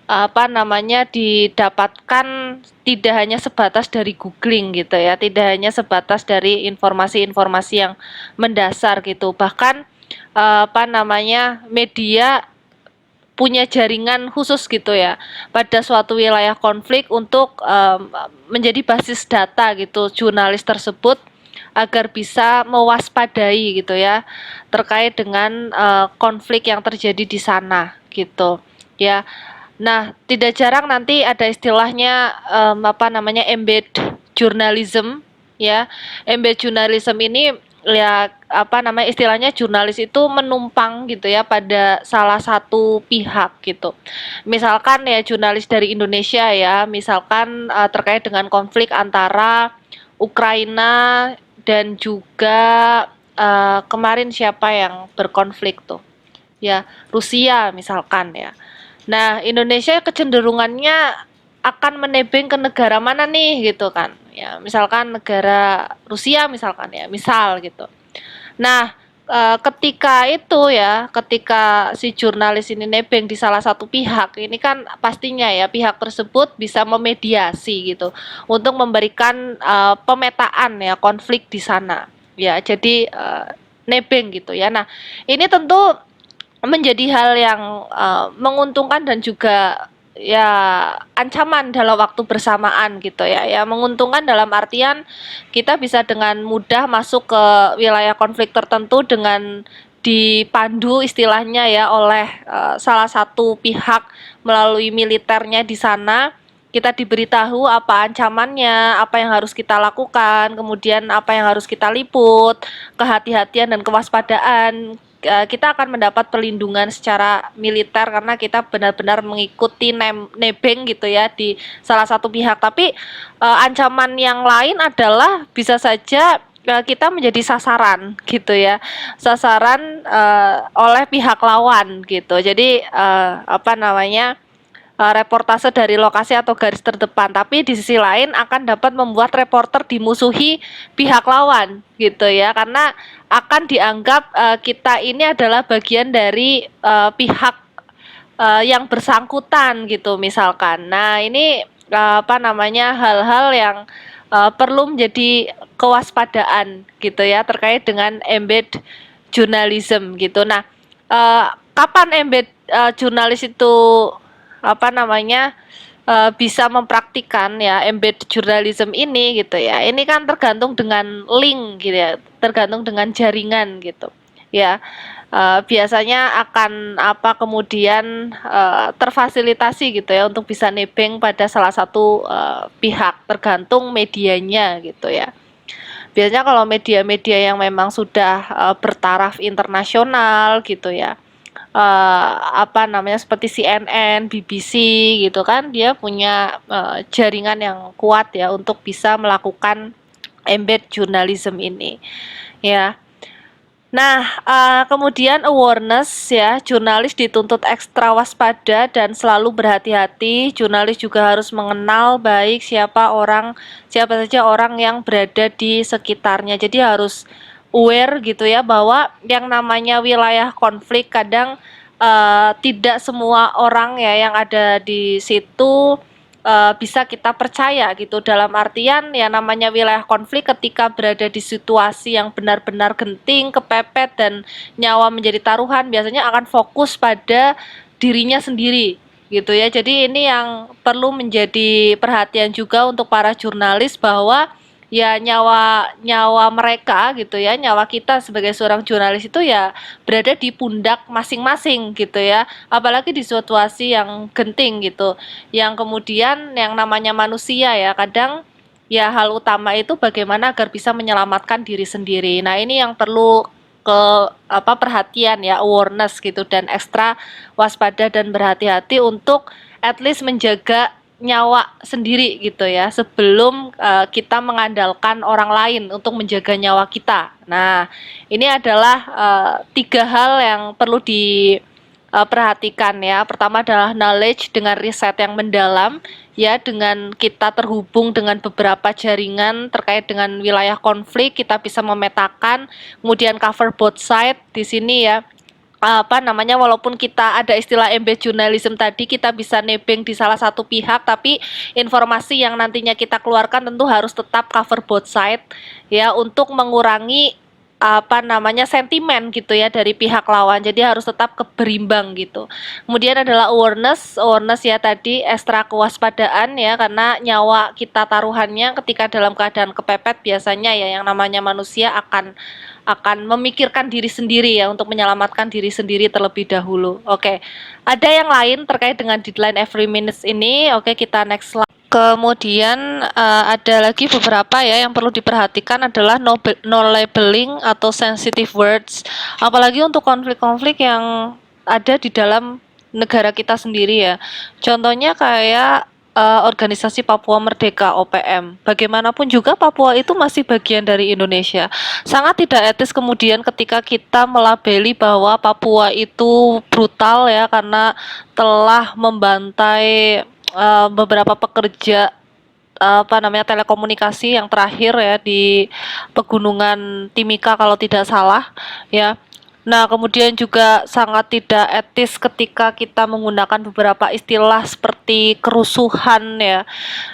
apa namanya didapatkan tidak hanya sebatas dari googling gitu ya, tidak hanya sebatas dari informasi-informasi yang mendasar gitu. Bahkan apa namanya media punya jaringan khusus gitu ya pada suatu wilayah konflik untuk menjadi basis data gitu jurnalis tersebut, agar bisa mewaspadai gitu ya terkait dengan konflik yang terjadi di sana gitu ya. Nah, tidak jarang nanti ada istilahnya apa namanya embed journalism ya. Embed journalism ini ya apa namanya istilahnya jurnalis itu menumpang gitu ya pada salah satu pihak gitu. Misalkan ya jurnalis dari Indonesia ya, misalkan terkait dengan konflik antara Ukraina dan juga kemarin siapa yang berkonflik tuh? Ya, Rusia misalkan ya. Nah, Indonesia kecenderungannya akan menebeng ke negara mana nih gitu kan. Ya, misalkan negara Rusia misalkan ya, misal gitu. Nah, ketika itu ya, ketika si jurnalis ini nebeng di salah satu pihak, ini kan pastinya ya pihak tersebut bisa memediasi gitu untuk memberikan pemetaan ya konflik di sana. Ya, jadi nebeng gitu ya. Nah, ini tentu menjadi hal yang menguntungkan dan juga ya ancaman dalam waktu bersamaan gitu ya. Ya menguntungkan dalam artian kita bisa dengan mudah masuk ke wilayah konflik tertentu dengan dipandu istilahnya ya oleh salah satu pihak melalui militernya di sana. Kita diberitahu apa ancamannya, apa yang harus kita lakukan, kemudian apa yang harus kita liput, kehati-hatian dan kewaspadaan. Kita akan mendapat perlindungan secara militer karena kita benar-benar mengikuti nebeng gitu ya di salah satu pihak. Tapi ancaman yang lain adalah bisa saja kita menjadi sasaran gitu ya, sasaran oleh pihak lawan gitu. Jadi apa namanya reportase dari lokasi atau garis terdepan, tapi di sisi lain akan dapat membuat reporter dimusuhi pihak lawan gitu ya, karena akan dianggap kita ini adalah bagian dari pihak yang bersangkutan gitu misalkan. Nah, ini apa namanya hal-hal yang perlu menjadi kewaspadaan gitu ya terkait dengan embed journalism gitu. Nah, kapan embed jurnalis itu apa namanya bisa mempraktikkan ya embed journalism ini gitu ya. Ini kan tergantung dengan link gitu ya, tergantung dengan jaringan gitu. Ya, biasanya akan apa kemudian terfasilitasi gitu ya untuk bisa nebeng pada salah satu pihak tergantung medianya gitu ya. Biasanya kalau media-media yang memang sudah bertaraf internasional gitu ya, apa namanya seperti CNN, BBC gitu kan, dia punya jaringan yang kuat ya untuk bisa melakukan embed journalism ini ya. Nah, kemudian awareness ya, jurnalis dituntut ekstra waspada dan selalu berhati-hati. Jurnalis juga harus mengenal baik siapa saja orang yang berada di sekitarnya. Jadi harus aware gitu ya bahwa yang namanya wilayah konflik kadang tidak semua orang ya yang ada di situ bisa kita percaya gitu, dalam artian ya namanya wilayah konflik ketika berada di situasi yang benar-benar genting, kepepet dan nyawa menjadi taruhan, biasanya akan fokus pada dirinya sendiri gitu ya. Jadi ini yang perlu menjadi perhatian juga untuk para jurnalis bahwa ya nyawa mereka gitu ya, nyawa kita sebagai seorang jurnalis itu ya berada di pundak masing-masing gitu ya, apalagi di situasi yang genting gitu, yang kemudian yang namanya manusia ya kadang ya hal utama itu bagaimana agar bisa menyelamatkan diri sendiri. Nah, ini yang perlu ke apa perhatian ya, awareness gitu dan ekstra waspada dan berhati-hati untuk at least menjaga nyawa sendiri gitu ya sebelum kita mengandalkan orang lain untuk menjaga nyawa kita. Nah, ini adalah tiga hal yang perlu diperhatikan ya. Pertama adalah knowledge dengan riset yang mendalam ya, dengan kita terhubung dengan beberapa jaringan terkait dengan wilayah konflik, kita bisa memetakan, kemudian cover both side di sini ya, apa namanya walaupun kita ada istilah embed journalism tadi, kita bisa nebeng di salah satu pihak, tapi informasi yang nantinya kita keluarkan tentu harus tetap cover both side ya untuk mengurangi sentimen gitu ya dari pihak lawan, jadi harus tetap berimbang gitu. Kemudian adalah awareness ya tadi, ekstra kewaspadaan ya, karena nyawa kita taruhannya ketika dalam keadaan kepepet. Biasanya ya yang namanya manusia akan memikirkan diri sendiri ya, untuk menyelamatkan diri sendiri terlebih dahulu. Oke, ada yang lain terkait dengan deadline every minutes ini. Oke, kita next slide. Kemudian ada lagi beberapa ya yang perlu diperhatikan adalah no labeling atau sensitive words, apalagi untuk konflik-konflik yang ada di dalam negara kita sendiri ya. Contohnya kayak organisasi Papua Merdeka (OPM). Bagaimanapun juga Papua itu masih bagian dari Indonesia. Sangat tidak etis kemudian ketika kita melabeli bahwa Papua itu brutal ya karena telah membantai beberapa pekerja telekomunikasi yang terakhir ya di Pegunungan Timika kalau tidak salah ya. Nah, kemudian juga sangat tidak etis ketika kita menggunakan beberapa istilah seperti kerusuhan ya.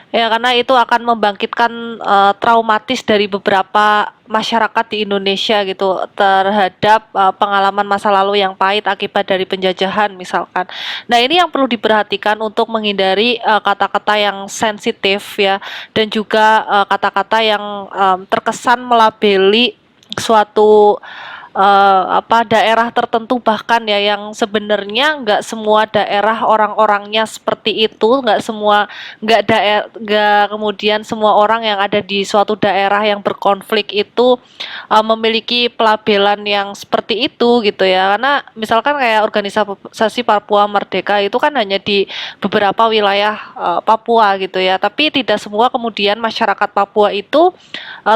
Ya, karena itu akan membangkitkan traumatis dari beberapa masyarakat di Indonesia gitu terhadap pengalaman masa lalu yang pahit akibat dari penjajahan misalkan. Nah, ini yang perlu diperhatikan untuk menghindari kata-kata yang sensitif ya, dan juga kata-kata yang terkesan melabeli suatu daerah tertentu, bahkan ya yang sebenarnya nggak semua daerah orang-orangnya seperti itu, nggak kemudian semua orang yang ada di suatu daerah yang berkonflik itu memiliki pelabelan yang seperti itu gitu ya. Karena misalkan kayak organisasi Papua Merdeka itu kan hanya di beberapa wilayah Papua gitu ya, tapi tidak semua kemudian masyarakat Papua itu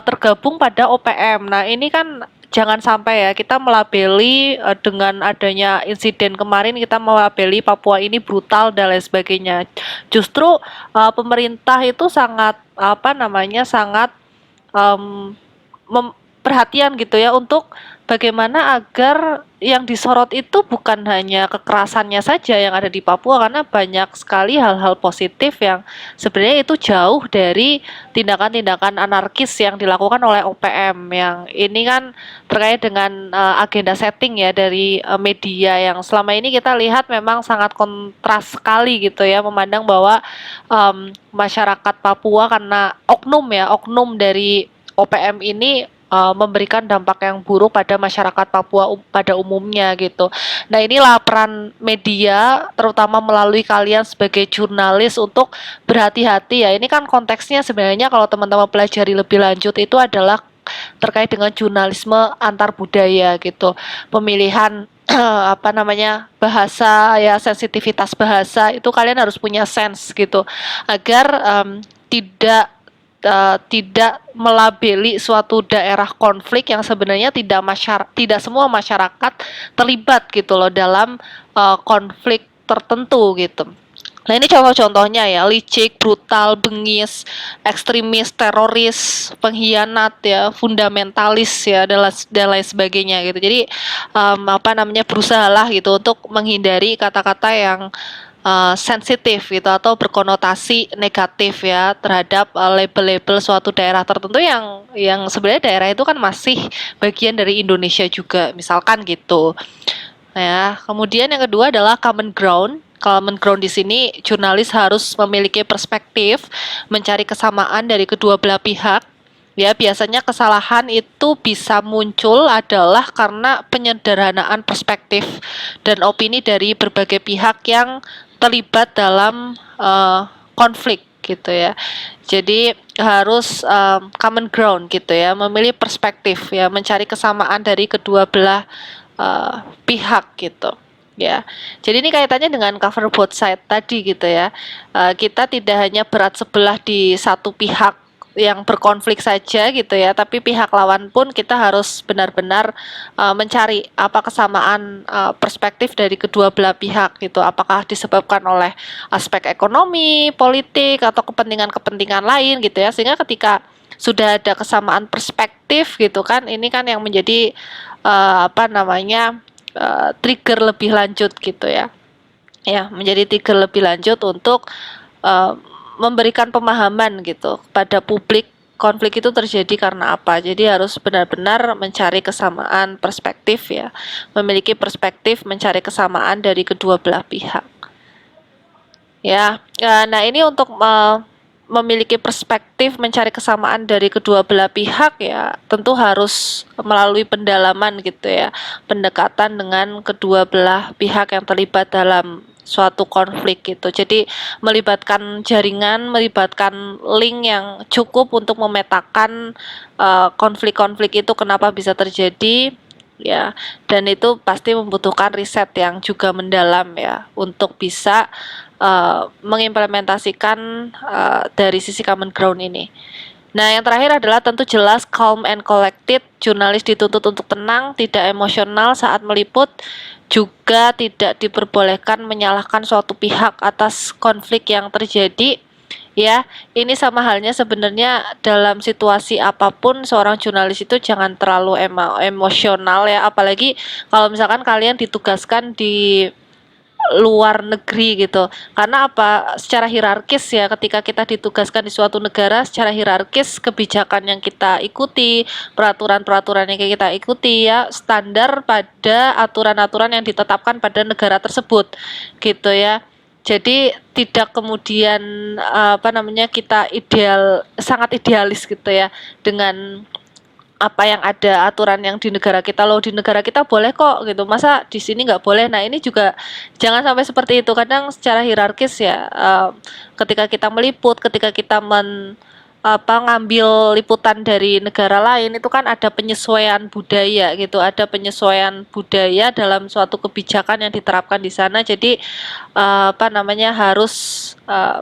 tergabung pada OPM. Nah, ini kan jangan sampai ya kita melabeli dengan adanya insiden kemarin, kita melabeli Papua ini brutal dan lain sebagainya. Justru pemerintah itu sangat sangat perhatian gitu ya untuk bagaimana agar yang disorot itu bukan hanya kekerasannya saja yang ada di Papua, karena banyak sekali hal-hal positif yang sebenarnya itu jauh dari tindakan-tindakan anarkis yang dilakukan oleh OPM. Yang ini kan terkait dengan agenda setting ya dari media yang selama ini kita lihat memang sangat kontras sekali gitu ya, memandang bahwa masyarakat Papua karena oknum dari OPM ini memberikan dampak yang buruk pada masyarakat Papua pada umumnya gitu. Nah, inilah peran media terutama melalui kalian sebagai jurnalis untuk berhati-hati ya. Ini kan konteksnya sebenarnya kalau teman-teman pelajari lebih lanjut itu adalah terkait dengan jurnalisme antar budaya gitu. Pemilihan bahasa ya, sensitivitas bahasa itu kalian harus punya sense gitu agar tidak melabeli suatu daerah konflik yang sebenarnya tidak semua masyarakat terlibat gitu loh dalam konflik tertentu gitu. Nah, ini contoh-contohnya ya, licik, brutal, bengis, ekstremis, teroris, pengkhianat ya, fundamentalis ya, dan lain sebagainya gitu. Jadi berusahalah gitu untuk menghindari kata-kata yang sensitif gitu atau berkonotasi negatif ya terhadap label-label suatu daerah tertentu yang sebenarnya daerah itu kan masih bagian dari Indonesia juga misalkan gitu. Nah, ya, kemudian yang kedua adalah common ground. Common ground di sini jurnalis harus memiliki perspektif, mencari kesamaan dari kedua belah pihak. Ya, biasanya kesalahan itu bisa muncul adalah karena penyederhanaan perspektif dan opini dari berbagai pihak yang terlibat dalam konflik gitu ya. Jadi harus common ground gitu ya, memilih perspektif ya, mencari kesamaan dari kedua belah pihak gitu ya. Jadi ini kaitannya dengan cover both side tadi gitu ya. Kita tidak hanya berat sebelah di satu pihak yang berkonflik saja gitu ya, tapi pihak lawan pun kita harus benar-benar mencari apa kesamaan perspektif dari kedua belah pihak gitu. Apakah disebabkan oleh aspek ekonomi, politik, atau kepentingan-kepentingan lain gitu ya, sehingga ketika sudah ada kesamaan perspektif gitu kan, ini kan yang menjadi trigger lebih lanjut gitu ya. Ya, menjadi trigger lebih lanjut untuk memberikan pemahaman gitu kepada publik konflik itu terjadi karena apa. Jadi harus benar-benar mencari kesamaan perspektif ya, memiliki perspektif mencari kesamaan dari kedua belah pihak. Nah ini untuk memiliki perspektif mencari kesamaan dari kedua belah pihak ya tentu harus melalui pendalaman gitu ya, pendekatan dengan kedua belah pihak yang terlibat dalam suatu konflik gitu. Jadi melibatkan jaringan, melibatkan link yang cukup untuk memetakan konflik-konflik itu kenapa bisa terjadi ya, dan itu pasti membutuhkan riset yang juga mendalam ya untuk bisa mengimplementasikan dari sisi common ground ini. Nah, yang terakhir adalah tentu jelas calm and collected. Jurnalis dituntut untuk tenang, tidak emosional saat meliput, juga tidak diperbolehkan menyalahkan suatu pihak atas konflik yang terjadi. Ya, ini sama halnya sebenarnya dalam situasi apapun seorang jurnalis itu jangan terlalu emosional ya, apalagi kalau misalkan kalian ditugaskan di luar negeri gitu. Karena apa? Secara hierarkis ya, ketika kita ditugaskan di suatu negara secara hierarkis, kebijakan yang kita ikuti, peraturan-peraturan yang kita ikuti ya standar pada aturan-aturan yang ditetapkan pada negara tersebut gitu ya. Jadi tidak kemudian kita sangat idealis gitu ya dengan apa yang ada aturan yang di negara kita, loh di negara kita boleh kok gitu, masa di sini nggak boleh. Nah ini juga jangan sampai seperti itu. Kadang secara hierarkis ya, ketika kita meliput, ketika kita ngambil liputan dari negara lain itu kan ada penyesuaian budaya gitu, ada penyesuaian budaya dalam suatu kebijakan yang diterapkan di sana. Jadi harus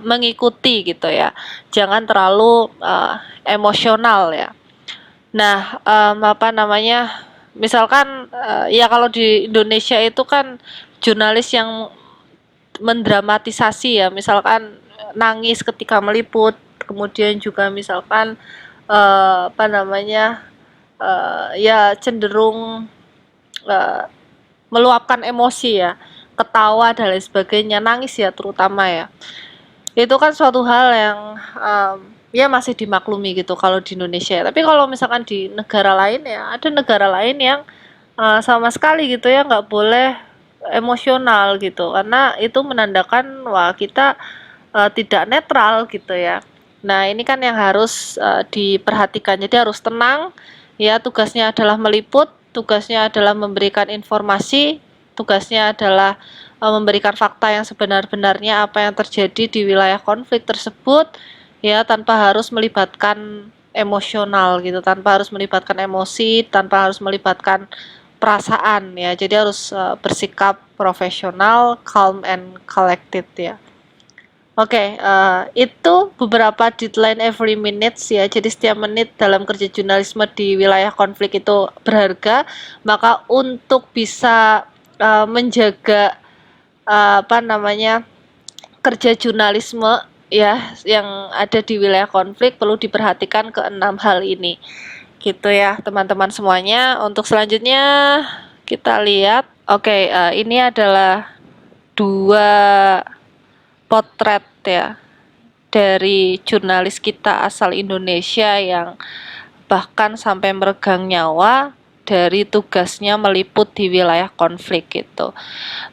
mengikuti gitu ya, jangan terlalu emosional ya. Nah, misalkan ya kalau di Indonesia itu kan jurnalis yang mendramatisasi ya, misalkan nangis ketika meliput, kemudian juga misalkan ya cenderung meluapkan emosi ya, ketawa dan lain sebagainya, nangis ya terutama ya. Itu kan suatu hal yang ya masih dimaklumi gitu kalau di Indonesia. Tapi kalau misalkan di negara lain ya, ada negara lain yang sama sekali gitu ya nggak boleh emosional gitu, karena itu menandakan wah kita tidak netral gitu ya. Nah ini kan yang harus diperhatikan. Jadi harus tenang ya, tugasnya adalah meliput, tugasnya adalah memberikan informasi, tugasnya adalah memberikan fakta yang sebenar-benarnya apa yang terjadi di wilayah konflik tersebut ya, tanpa harus melibatkan emosional gitu, tanpa harus melibatkan emosi, tanpa harus melibatkan perasaan ya. Jadi harus bersikap profesional, calm and collected ya. Oke, itu beberapa deadline every minutes ya. Jadi setiap menit dalam kerja jurnalisme di wilayah konflik itu berharga. Maka untuk bisa menjaga kerja jurnalisme ya yang ada di wilayah konflik perlu diperhatikan ke-6 hal ini gitu ya teman-teman semuanya. Untuk selanjutnya kita lihat, ini adalah 2 potret ya dari jurnalis kita asal Indonesia yang bahkan sampai meregang nyawa dari tugasnya meliput di wilayah konflik gitu.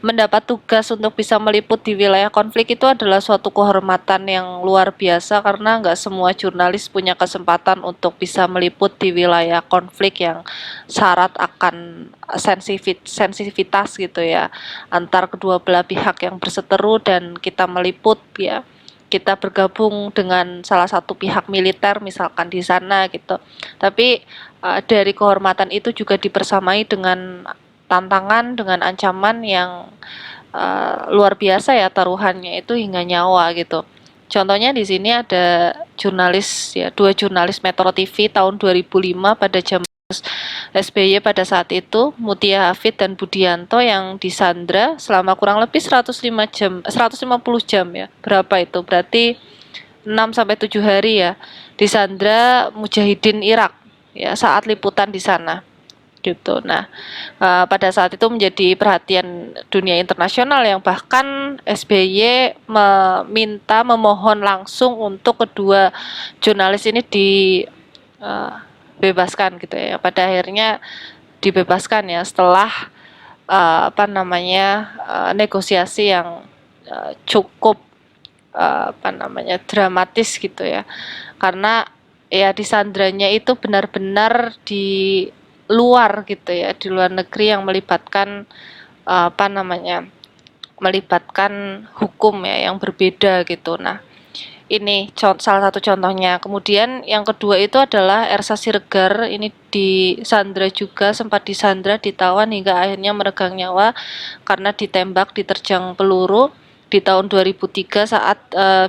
Mendapat tugas untuk bisa meliput di wilayah konflik itu adalah suatu kehormatan yang luar biasa, karena nggak semua jurnalis punya kesempatan untuk bisa meliput di wilayah konflik yang syarat akan sensitivitas gitu ya antar kedua belah pihak yang berseteru, dan kita meliput ya, kita bergabung dengan salah satu pihak militer misalkan di sana gitu. Tapi dari kehormatan itu juga dipersamai dengan tantangan, dengan ancaman yang luar biasa ya, taruhannya itu hingga nyawa gitu. Contohnya di sini ada jurnalis ya, 2 jurnalis Metro TV tahun 2005 pada jam SBY pada saat itu, Mutia Hafid dan Budianto, yang disandra selama kurang lebih 150 jam ya. Berapa itu? Berarti 6 sampai 7 hari ya. Disandra mujahidin Irak ya saat liputan di sana. Gitu. Nah, pada saat itu menjadi perhatian dunia internasional, yang bahkan SBY memohon langsung untuk kedua jurnalis ini bebaskan gitu ya. Pada akhirnya dibebaskan ya setelah negosiasi yang cukup dramatis gitu ya. Karena ya disandranya itu benar-benar di luar gitu ya, di luar negeri yang melibatkan melibatkan hukum ya yang berbeda gitu. Nah, ini salah satu contohnya. Kemudian yang kedua itu adalah Ersa Siregar, ini disandra juga, sempat disandra, ditawan hingga akhirnya meregang nyawa karena ditembak, diterjang peluru di tahun 2003 saat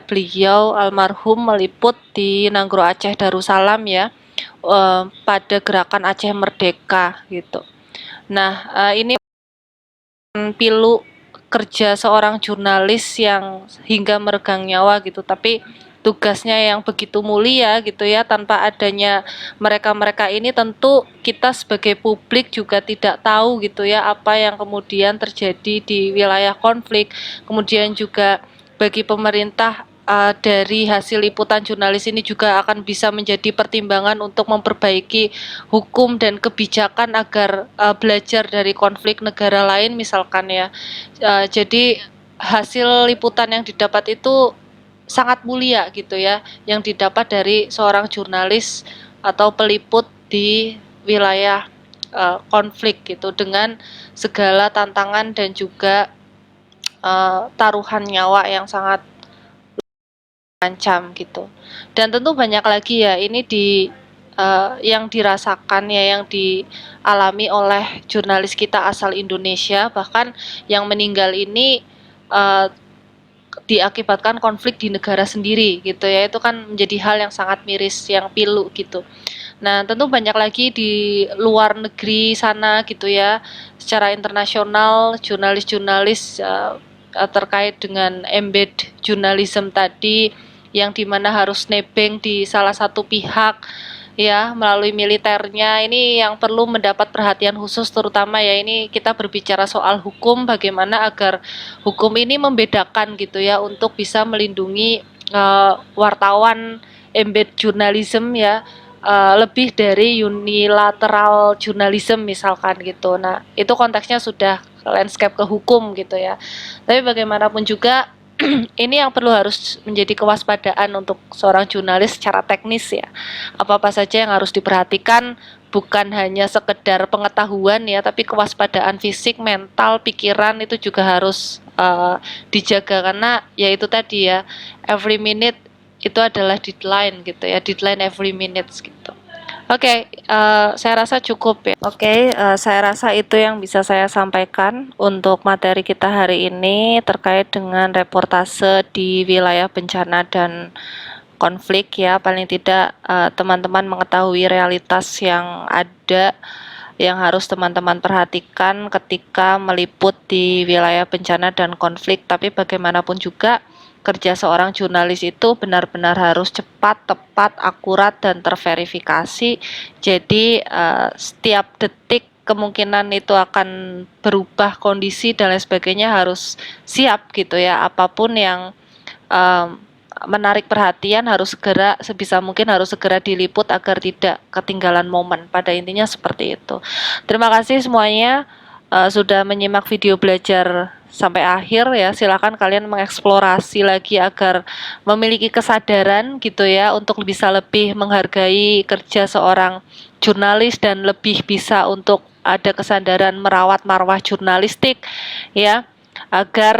beliau almarhum meliput di Nanggro Aceh Darussalam ya, pada gerakan Aceh Merdeka gitu. Nah, ini pilu kerja seorang jurnalis yang hingga meregang nyawa gitu, tapi tugasnya yang begitu mulia gitu ya, tanpa adanya mereka-mereka ini tentu kita sebagai publik juga tidak tahu gitu ya apa yang kemudian terjadi di wilayah konflik. Kemudian juga bagi pemerintah, dari hasil liputan jurnalis ini juga akan bisa menjadi pertimbangan untuk memperbaiki hukum dan kebijakan agar belajar dari konflik negara lain misalkan ya. Jadi hasil liputan yang didapat itu sangat mulia gitu ya, yang didapat dari seorang jurnalis atau peliput di wilayah konflik gitu, dengan segala tantangan dan juga taruhan nyawa yang sangat ancam gitu. Dan tentu banyak lagi ya, ini yang dirasakan ya, yang dialami oleh jurnalis kita asal Indonesia, bahkan yang meninggal ini diakibatkan konflik di negara sendiri gitu ya. Itu kan menjadi hal yang sangat miris, yang pilu gitu. Nah, tentu banyak lagi di luar negeri sana gitu ya, secara internasional jurnalis-jurnalis terkait dengan embed journalism tadi, yang dimana harus nebeng di salah satu pihak ya melalui militernya. Ini yang perlu mendapat perhatian khusus, terutama ya, ini kita berbicara soal hukum, bagaimana agar hukum ini membedakan gitu ya, untuk bisa melindungi wartawan embed journalism ya, lebih dari unilateral journalism misalkan gitu. Nah, itu konteksnya sudah landscape ke hukum gitu ya. Tapi bagaimanapun juga ini yang perlu harus menjadi kewaspadaan untuk seorang jurnalis secara teknis ya. Apa-apa saja yang harus diperhatikan, bukan hanya sekedar pengetahuan ya, tapi kewaspadaan fisik, mental, pikiran itu juga harus dijaga, karena ya itu tadi ya, every minute itu adalah deadline gitu ya, deadline every minutes gitu. Oke, saya rasa cukup ya. Oke, saya rasa itu yang bisa saya sampaikan untuk materi kita hari ini terkait dengan reportase di wilayah bencana dan konflik ya. Paling tidak teman-teman mengetahui realitas yang ada, yang harus teman-teman perhatikan ketika meliput di wilayah bencana dan konflik. Tapi bagaimanapun juga, kerja seorang jurnalis itu benar-benar harus cepat, tepat, akurat, dan terverifikasi. Jadi setiap detik kemungkinan itu akan berubah kondisi dan lain sebagainya, harus siap gitu ya. Apapun yang menarik perhatian harus segera, sebisa mungkin harus segera diliput agar tidak ketinggalan momen. Pada intinya seperti itu. Terima kasih semuanya sudah menyimak video belajar sampai akhir ya. Silakan kalian mengeksplorasi lagi agar memiliki kesadaran gitu ya, untuk bisa lebih menghargai kerja seorang jurnalis dan lebih bisa untuk ada kesadaran merawat marwah jurnalistik ya, agar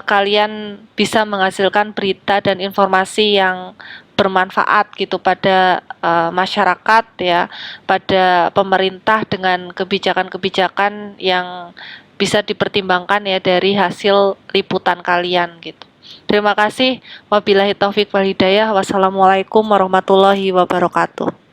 kalian bisa menghasilkan berita dan informasi yang bermanfaat gitu pada masyarakat ya, pada pemerintah, dengan kebijakan-kebijakan yang bisa dipertimbangkan ya dari hasil liputan kalian gitu. Terima kasih. Wabillahi taufik wal hidayah. Wassalamualaikum warahmatullahi wabarakatuh.